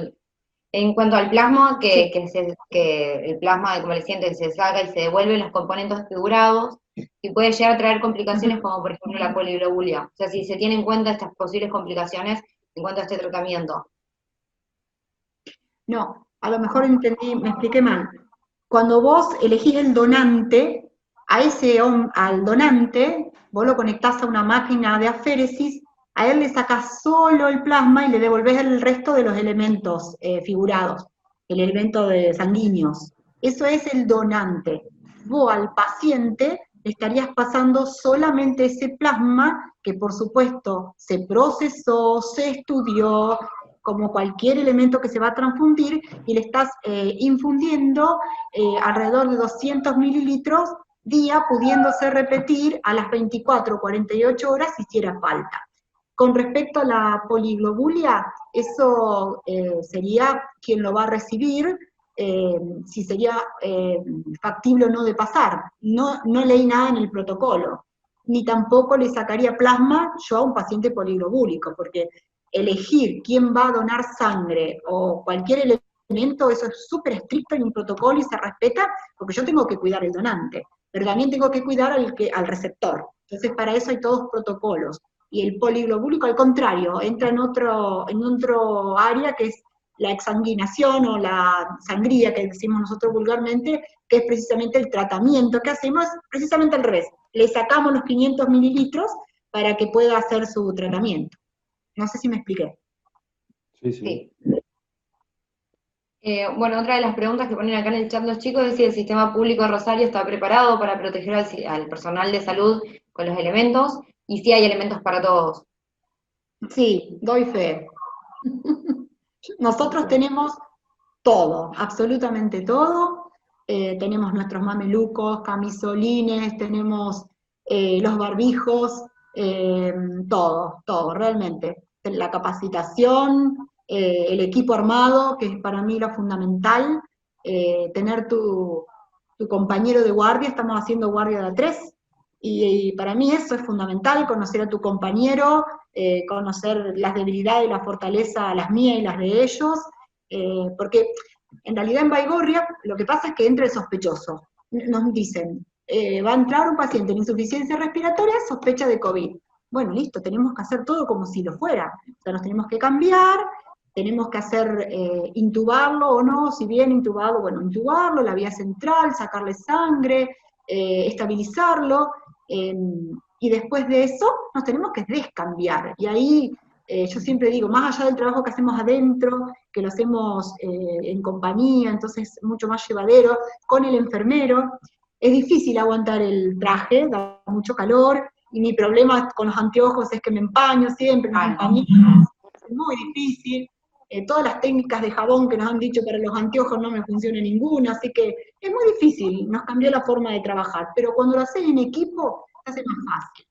En cuanto al plasma, que el plasma de convaleciente se saca y se devuelve los componentes figurados, y puede llegar a traer complicaciones como por ejemplo la polileubulia. O sea, si se tienen en cuenta estas posibles complicaciones en cuanto a este tratamiento. No, a lo mejor me expliqué mal. Cuando vos elegís el donante, al donante, vos lo conectás a una máquina de aféresis, a él le sacás solo el plasma y le devolvés el resto de los elementos figurados, el elemento de sanguíneos. Eso es el donante. Vos al paciente estarías pasando solamente ese plasma que por supuesto se procesó, se estudió, como cualquier elemento que se va a transfundir, y le estás infundiendo alrededor de 200 mililitros día, pudiéndose repetir a las 24 o 48 horas si hiciera falta. Con respecto a la poliglobulia, eso sería quien lo va a recibir, si sería factible o no de pasar. No leí nada en el protocolo, ni tampoco le sacaría plasma yo a un paciente poliglobúlico, porque elegir quién va a donar sangre o cualquier elemento, eso es súper estricto en un protocolo y se respeta, porque yo tengo que cuidar al donante, pero también tengo que cuidar al receptor. Entonces para eso hay todos protocolos. Y el poliglobúlico, al contrario, entra en otro área que es la exsanguinación o la sangría, que decimos nosotros vulgarmente, que es precisamente el tratamiento que hacemos, precisamente al revés. Le sacamos los 500 mililitros para que pueda hacer su tratamiento. No sé si me expliqué. Sí. Bueno, otra de las preguntas que ponen acá en el chat los chicos es si el sistema público de Rosario está preparado para proteger al personal de salud con los elementos, y si hay elementos para todos. Sí, doy fe. Nosotros tenemos todo, absolutamente todo. Tenemos nuestros mamelucos, camisolines, tenemos los barbijos, todo, realmente. La capacitación, el equipo armado, que es para mí lo fundamental, tener tu compañero de guardia, estamos haciendo guardia de A3, y para mí eso es fundamental, conocer a tu compañero, conocer las debilidades y la fortaleza, las mías y las de ellos, porque en realidad en Baigorria lo que pasa es que entra el sospechoso. Nos dicen, va a entrar un paciente en insuficiencia respiratoria, sospecha de COVID. Bueno, listo, tenemos que hacer todo como si lo fuera. O sea, nos tenemos que cambiar, tenemos que hacer, intubarlo o no, si bien intubado, bueno, intubarlo, la vía central, sacarle sangre, estabilizarlo, y después de eso nos tenemos que descambiar. Y ahí yo siempre digo, más allá del trabajo que hacemos adentro, que lo hacemos en compañía, entonces mucho más llevadero, con el enfermero, es difícil aguantar el traje, da mucho calor, y mi problema con los anteojos es que me empaño siempre, me empaño, es muy difícil. Todas las técnicas de jabón que nos han dicho para los anteojos no me funciona ninguna, así que es muy difícil, nos cambió la forma de trabajar, pero cuando lo haces en equipo, se hace más fácil.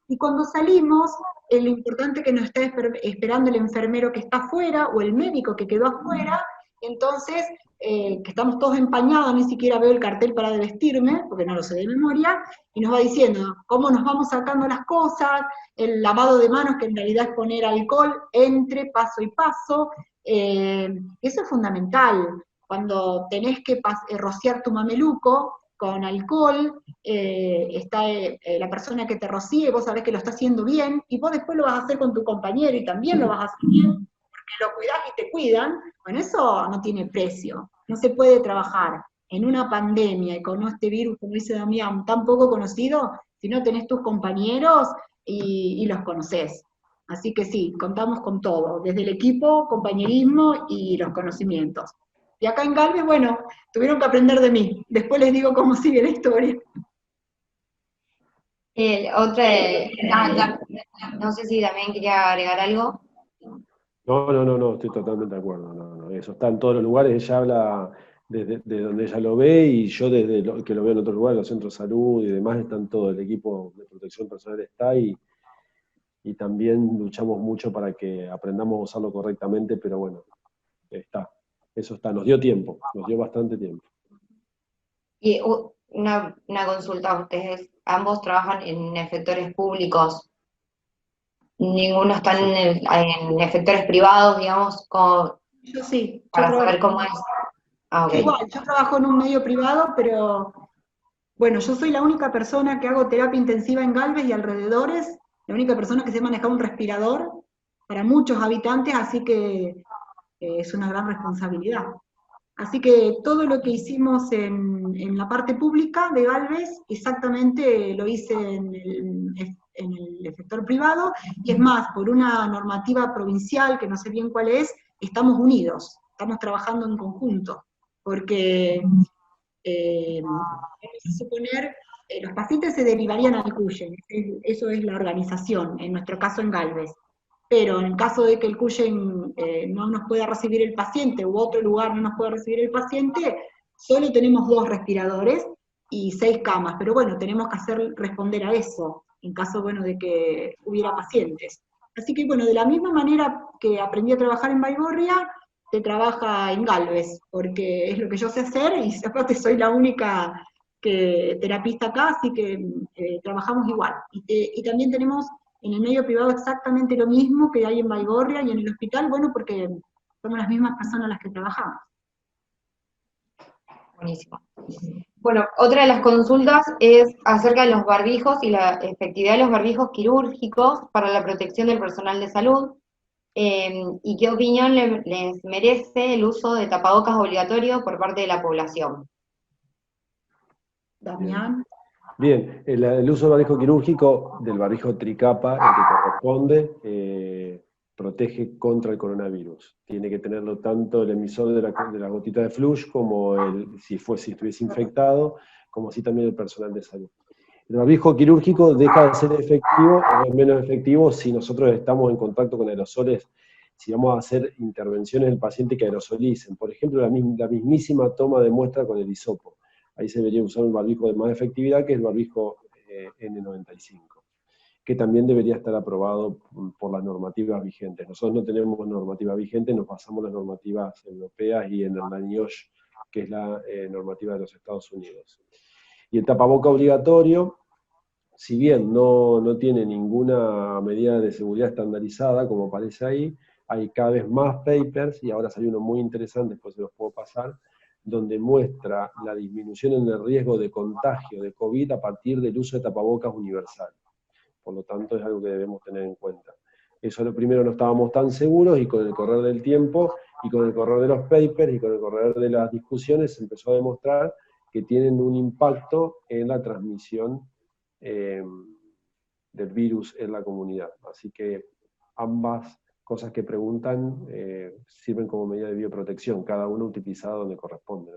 Y cuando salimos, lo importante es que nos está esperando el enfermero que está afuera, o el médico que quedó afuera, entonces, que estamos todos empañados, ni siquiera veo el cartel para de vestirme, porque no lo sé de memoria, y nos va diciendo cómo nos vamos sacando las cosas, el lavado de manos, que en realidad es poner alcohol entre paso y paso, eso es fundamental. Cuando tenés que rociar tu mameluco con alcohol, está la persona que te rocíe, vos sabés que lo está haciendo bien, y vos después lo vas a hacer con tu compañero y también lo vas a hacer bien, porque lo cuidás y te cuidan. Bueno, eso no tiene precio. No se puede trabajar en una pandemia y con este virus, como dice Damián, tan poco conocido, si no tenés tus compañeros y los conocés. Así que sí, contamos con todo, desde el equipo, compañerismo y los conocimientos. Y acá en Galvez, bueno, tuvieron que aprender de mí. Después les digo cómo sigue la historia. No sé si también quería agregar algo. No, estoy totalmente de acuerdo. No, eso está en todos los lugares, ella habla de donde ella lo ve, y yo desde que lo veo en otros lugares, los centros de salud y demás, están todo el equipo de protección personal está, y también luchamos mucho para que aprendamos a usarlo correctamente, pero bueno, eso está, nos dio tiempo, nos dio bastante tiempo. Y una consulta, ustedes ambos trabajan en efectores públicos, ninguno está en efectores privados, digamos, como yo sí, para saber cómo es. Okay. Igual, yo trabajo en un medio privado, pero bueno, yo soy la única persona que hago terapia intensiva en Galvez y alrededores, la única persona que se maneja un respirador para muchos habitantes, así que es una gran responsabilidad. Así que todo lo que hicimos en la parte pública de Galvez, exactamente lo hice en el sector privado, y es más, por una normativa provincial, que no sé bien cuál es, estamos unidos, estamos trabajando en conjunto, porque vamos a suponer los pacientes se derivarían al Cuyen, eso es la organización, en nuestro caso en Galvez. Pero en el caso de que el Cuyen no nos pueda recibir el paciente, u otro lugar no nos pueda recibir el paciente, solo tenemos 2 respiradores y 6 camas, pero bueno, tenemos que responder a eso, en caso, bueno, de que hubiera pacientes. Así que, bueno, de la misma manera que aprendí a trabajar en Baigorria, se trabaja en Galvez, porque es lo que yo sé hacer, y aparte soy la única terapista acá, así que trabajamos igual. Y también tenemos en el medio privado exactamente lo mismo que hay en Baigorria y en el hospital, bueno, porque somos las mismas personas las que trabajamos. Buenísimo. Bueno, otra de las consultas es acerca de los barbijos y la efectividad de los barbijos quirúrgicos para la protección del personal de salud, y qué opinión les merece el uso de tapabocas obligatorio por parte de la población. Damián. Bien, el uso del barbijo quirúrgico, del barbijo tricapa, el que corresponde, protege contra el coronavirus. Tiene que tenerlo tanto el emisor de la gotita de flush como si estuviese infectado, como así también el personal de salud. El barbijo quirúrgico deja de ser efectivo o es menos efectivo si nosotros estamos en contacto con aerosoles, si vamos a hacer intervenciones del paciente que aerosolicen. Por ejemplo, la mismísima toma de muestra con el hisopo. Ahí se debería usar un barbijo de más efectividad, que es el barbijo N95, que también debería estar aprobado por las normativas vigentes. Nosotros no tenemos normativa vigente, nos basamos en las normativas europeas y en la NIOSH, que es la normativa de los Estados Unidos. Y el tapaboca obligatorio, si bien no tiene ninguna medida de seguridad estandarizada, como aparece ahí, hay cada vez más papers, y ahora salió uno muy interesante, después se los puedo pasar, donde muestra la disminución en el riesgo de contagio de COVID a partir del uso de tapabocas universal. Por lo tanto, es algo que debemos tener en cuenta. Eso lo primero no estábamos tan seguros, y con el correr del tiempo, y con el correr de los papers, y con el correr de las discusiones, se empezó a demostrar que tienen un impacto en la transmisión del virus en la comunidad. Así que ambas cosas que preguntan sirven como medida de bioprotección, cada uno utilizado donde corresponde.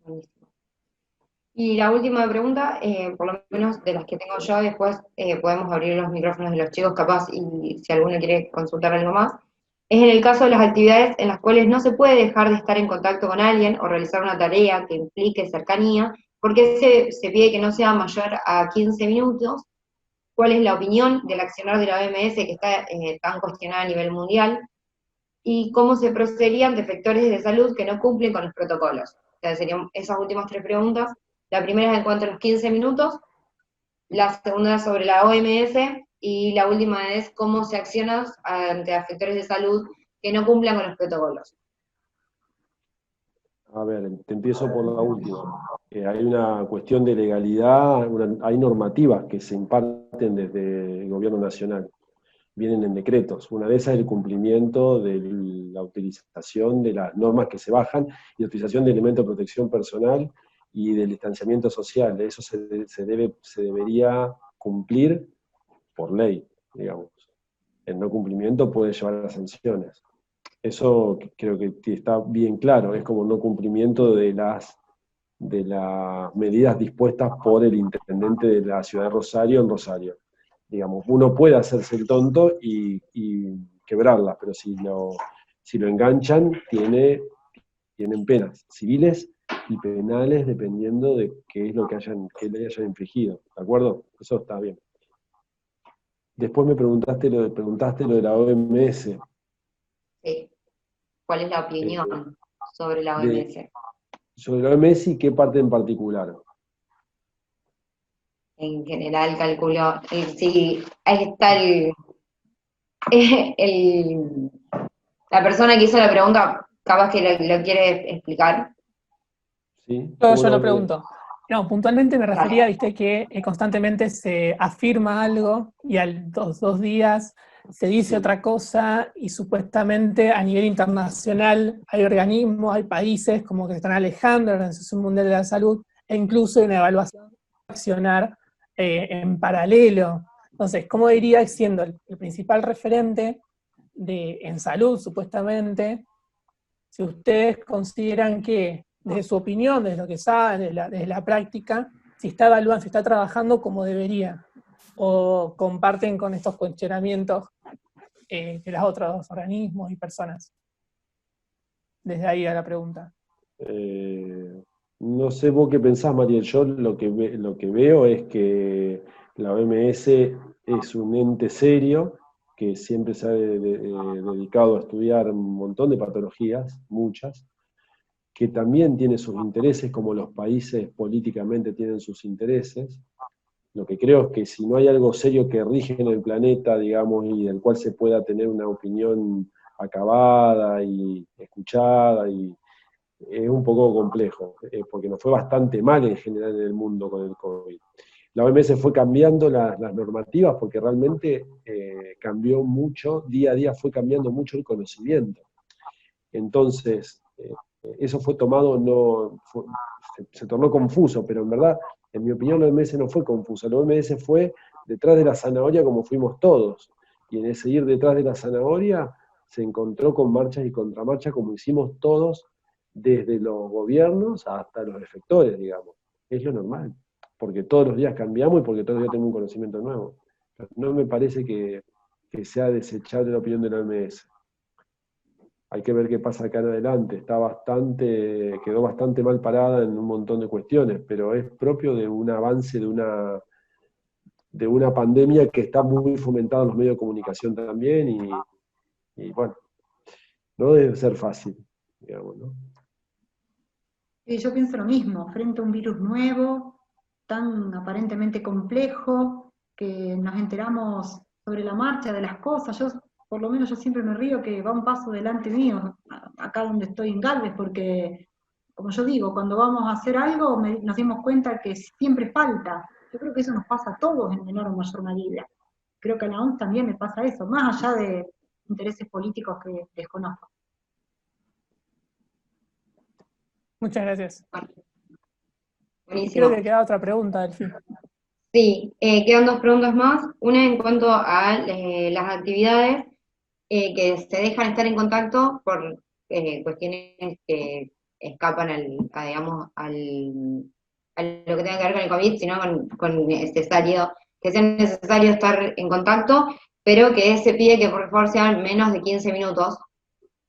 Buenísimo. Y la última pregunta, por lo menos de las que tengo yo, después podemos abrir los micrófonos de los chicos capaz, y si alguno quiere consultar algo más, es en el caso de las actividades en las cuales no se puede dejar de estar en contacto con alguien o realizar una tarea que implique cercanía, porque se pide que no sea mayor a 15 minutos. ¿Cuál es la opinión del accionar de la OMS, que está tan cuestionada a nivel mundial? ¿Y cómo se procedería ante efectores de salud que no cumplen con los protocolos? O sea, serían esas últimas 3 preguntas. La primera es en cuanto a los 15 minutos, la segunda es sobre la OMS, y la última es cómo se acciona ante efectores de salud que no cumplan con los protocolos. A ver, te empiezo por la última. Hay una cuestión de legalidad, hay normativas que se imparten desde el gobierno nacional, vienen en decretos. Una de esas es el cumplimiento de la utilización de las normas que se bajan, y la utilización de elementos de protección personal y del distanciamiento social. Eso se debería cumplir por ley, digamos. El no cumplimiento puede llevar a sanciones. Eso creo que está bien claro, es como no cumplimiento de las medidas dispuestas por el intendente de la ciudad de Rosario en Rosario. Digamos, uno puede hacerse el tonto y quebrarlas, pero si lo enganchan, tienen penas civiles y penales dependiendo de qué es lo que le hayan infligido, ¿de acuerdo? Eso está bien. Después me preguntaste lo de la OMS. Sí. ¿Cuál es la opinión sobre la OMS? Sobre la OMS y qué parte en particular. En general, calculo, sí, ahí está la persona que hizo la pregunta, capaz que lo quiere explicar. ¿Sí? Yo lo pregunto. No, puntualmente me refería, viste, que constantemente se afirma algo y a los 2 días se dice otra cosa, y supuestamente a nivel internacional hay organismos, hay países como que se están alejando de la Organización Mundial de la Salud, e incluso hay una evaluación de accionar en paralelo. Entonces, ¿cómo diría, siendo el principal referente en salud, supuestamente, si ustedes consideran que desde su opinión, desde lo que sabe, desde la práctica, si está evaluando, si está trabajando como debería, o comparten con estos cuestionamientos de los otros organismos y personas. Desde ahí a la pregunta. No sé vos qué pensás, Mariel. Yo lo que veo es que la OMS es un ente serio que siempre se ha dedicado a estudiar un montón de patologías, muchas, que también tiene sus intereses, como los países políticamente tienen sus intereses. Lo que creo es que si no hay algo serio que rige en el planeta, digamos, y del cual se pueda tener una opinión acabada y escuchada, y es un poco complejo, porque nos fue bastante mal en general en el mundo con el COVID. La OMS fue cambiando las normativas porque realmente cambió mucho, día a día fue cambiando mucho el conocimiento. Entonces, eso fue tomado, se tornó confuso, pero en verdad, en mi opinión, la OMS no fue confusa. La OMS fue detrás de la zanahoria como fuimos todos. Y en ese ir detrás de la zanahoria se encontró con marchas y contramarchas como hicimos todos, desde los gobiernos hasta los efectores, digamos. Es lo normal, porque todos los días cambiamos y porque todos los días tenemos un conocimiento nuevo. No me parece que sea desechable la opinión de la OMS. Hay que ver qué pasa acá en adelante. Quedó bastante mal parada en un montón de cuestiones, pero es propio de un avance de una pandemia que está muy fomentada en los medios de comunicación también, y bueno, no debe ser fácil, digamos, ¿no? Y yo pienso lo mismo, frente a un virus nuevo, tan aparentemente complejo, que nos enteramos sobre la marcha de las cosas. Por lo menos yo siempre me río que va un paso delante mío, acá donde estoy en Galvez, porque, como yo digo, cuando vamos a hacer algo nos dimos cuenta que siempre falta. Yo creo que eso nos pasa a todos en menor o mayor medida. Creo que a la OMS también le pasa eso, más allá de intereses políticos que desconozco. Muchas gracias. Buenísimo. Creo que queda otra pregunta, Delfín. Sí, quedan dos preguntas más. Una en cuanto a las actividades que se dejan estar en contacto por cuestiones que escapan digamos, a lo que tenga que ver con el COVID, sino con que sea necesario estar en contacto, pero que se pide que por favor sean menos de 15 minutos.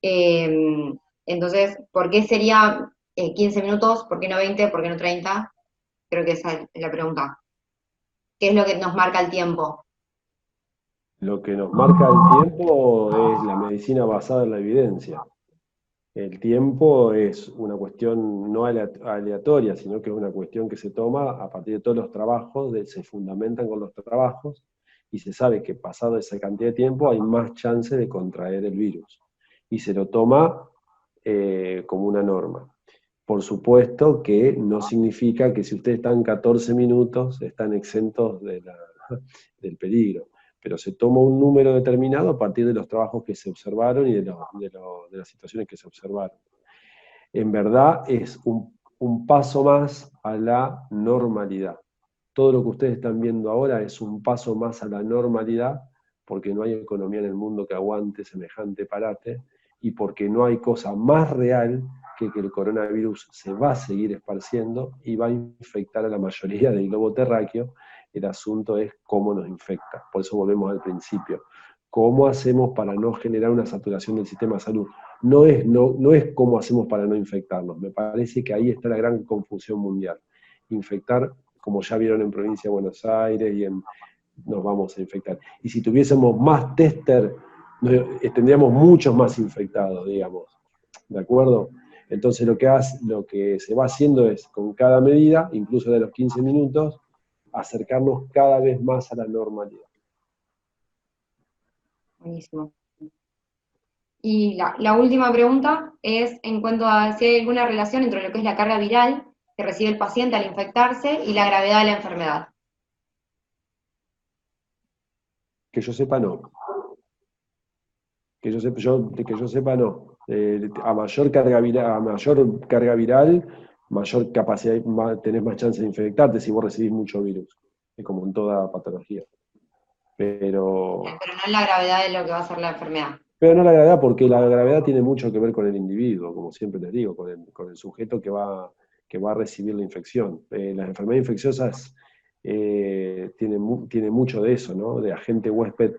Entonces, ¿por qué sería 15 minutos? ¿Por qué no 20? ¿Por qué no 30? Creo que esa es la pregunta. ¿Qué es lo que nos marca el tiempo? Lo que nos marca el tiempo es la medicina basada en la evidencia. El tiempo es una cuestión no aleatoria, sino que es una cuestión que se toma a partir de todos los trabajos, se fundamentan con los trabajos, y se sabe que pasado esa cantidad de tiempo hay más chance de contraer el virus. Y se lo toma como una norma. Por supuesto que no significa que si ustedes están 14 minutos están exentos del peligro, pero se toma un número determinado a partir de los trabajos que se observaron y de las situaciones que se observaron. En verdad es un paso más a la normalidad. Todo lo que ustedes están viendo ahora es un paso más a la normalidad, porque no hay economía en el mundo que aguante semejante parate, y porque no hay cosa más real que el coronavirus se va a seguir esparciendo y va a infectar a la mayoría del globo terráqueo. El asunto es cómo nos infecta. Por eso volvemos al principio. ¿Cómo hacemos para no generar una saturación del sistema de salud? No es cómo hacemos para no infectarnos. Me parece que ahí está la gran confusión mundial. Infectar, como ya vieron en provincia de Buenos Aires, nos vamos a infectar. Y si tuviésemos más tester, tendríamos muchos más infectados, digamos. ¿De acuerdo? Entonces lo que se va haciendo es, con cada medida, incluso de los 15 minutos, acercarnos cada vez más a la normalidad. Buenísimo. Y la última pregunta es en cuanto a si hay alguna relación entre lo que es la carga viral que recibe el paciente al infectarse y la gravedad de la enfermedad. Que yo sepa, no. Que yo sepa, no. A mayor carga viral, mayor capacidad, tenés más chance de infectarte si vos recibís mucho virus. Es como en toda patología. Pero no en la gravedad de lo que va a ser la enfermedad. Pero no la gravedad, porque la gravedad tiene mucho que ver con el individuo, como siempre les digo, con el sujeto que va a recibir la infección. Las enfermedades infecciosas tienen mucho de eso, ¿no? De agente huésped,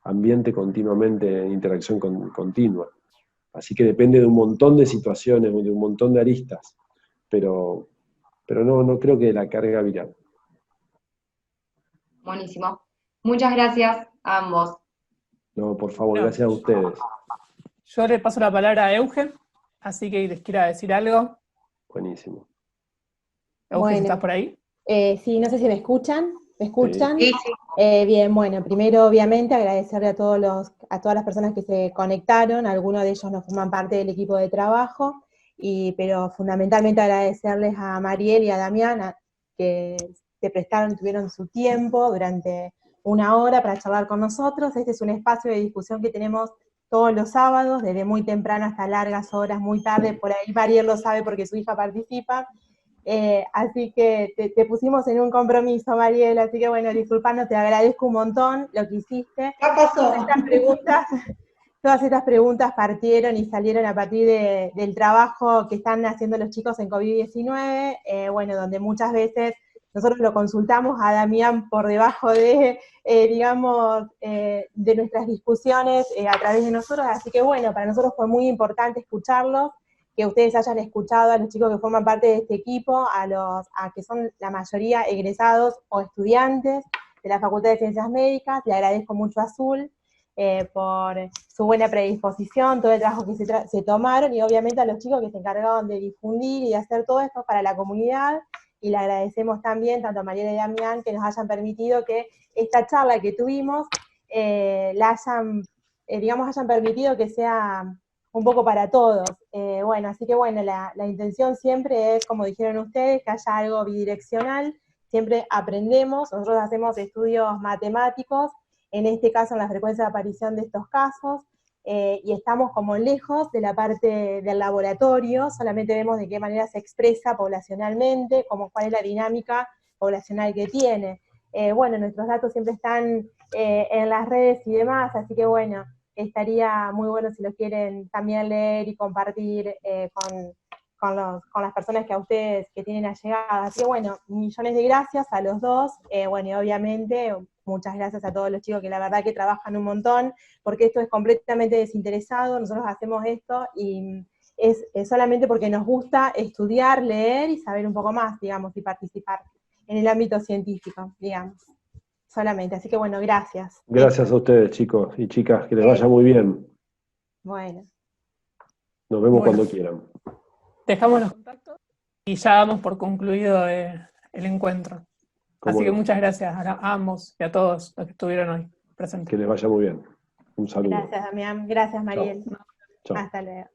ambiente continuamente en interacción continua. Así que depende de un montón de situaciones, de un montón de aristas, pero no creo que de la carga viral. Buenísimo. Muchas gracias a ambos. No, por favor, No. gracias a ustedes. Yo le paso la palabra a Euge, así que les quiera decir algo. Buenísimo. Euge, si estás Bueno, por ahí. sí, no sé si me escuchan. ¿Me escuchan? Sí, sí. Bien, bueno, primero obviamente agradecerle a todas las personas que se conectaron, algunos de ellos no forman parte del equipo de trabajo, pero fundamentalmente agradecerles a Mariel y a Damián que tuvieron su tiempo durante una hora para charlar con nosotros. Este es un espacio de discusión que tenemos todos los sábados, desde muy temprano hasta largas horas, muy tarde, por ahí Mariel lo sabe porque su hija participa. Así que te pusimos en un compromiso, Mariel, así que bueno, disculpanos, te agradezco un montón lo que hiciste. Ya pasó. Todas estas preguntas partieron y salieron a partir del trabajo que están haciendo los chicos en COVID-19, bueno, donde muchas veces nosotros lo consultamos a Damián por debajo de, de nuestras discusiones a través de nosotros, así que bueno, para nosotros fue muy importante escucharlos, que ustedes hayan escuchado a los chicos que forman parte de este equipo, a que son la mayoría egresados o estudiantes de la Facultad de Ciencias Médicas. Le agradezco mucho a Azul por su buena predisposición, todo el trabajo que se tomaron, y obviamente a los chicos que se encargaron de difundir y de hacer todo esto para la comunidad, y le agradecemos también tanto a Mariela y Damián que nos hayan permitido que esta charla que tuvimos hayan permitido que sea un poco para todos. Bueno, así que bueno, la intención siempre es, como dijeron ustedes, que haya algo bidireccional, siempre aprendemos, nosotros hacemos estudios matemáticos, en este caso en la frecuencia de aparición de estos casos, y estamos como lejos de la parte del laboratorio, solamente vemos de qué manera se expresa poblacionalmente, cuál es la dinámica poblacional que tiene. Bueno, nuestros datos siempre están en las redes y demás, así que bueno, estaría muy bueno si lo quieren también leer y compartir con las personas que a ustedes que tienen allegadas. Así que bueno, millones de gracias a los dos, bueno, y obviamente muchas gracias a todos los chicos que la verdad que trabajan un montón, porque esto es completamente desinteresado, nosotros hacemos esto y es solamente porque nos gusta estudiar, leer y saber un poco más, digamos, y participar en el ámbito científico, digamos. Solamente, así que bueno, gracias. Gracias a ustedes, chicos y chicas, que les vaya muy bien. Bueno. Nos vemos Bueno. cuando quieran. Dejamos los contactos y ya damos por concluido el encuentro. Así que muchas gracias a ambos y a todos los que estuvieron hoy presentes. Que les vaya muy bien. Un saludo. Gracias, Damián. Gracias, Mariel. Chao. Hasta luego.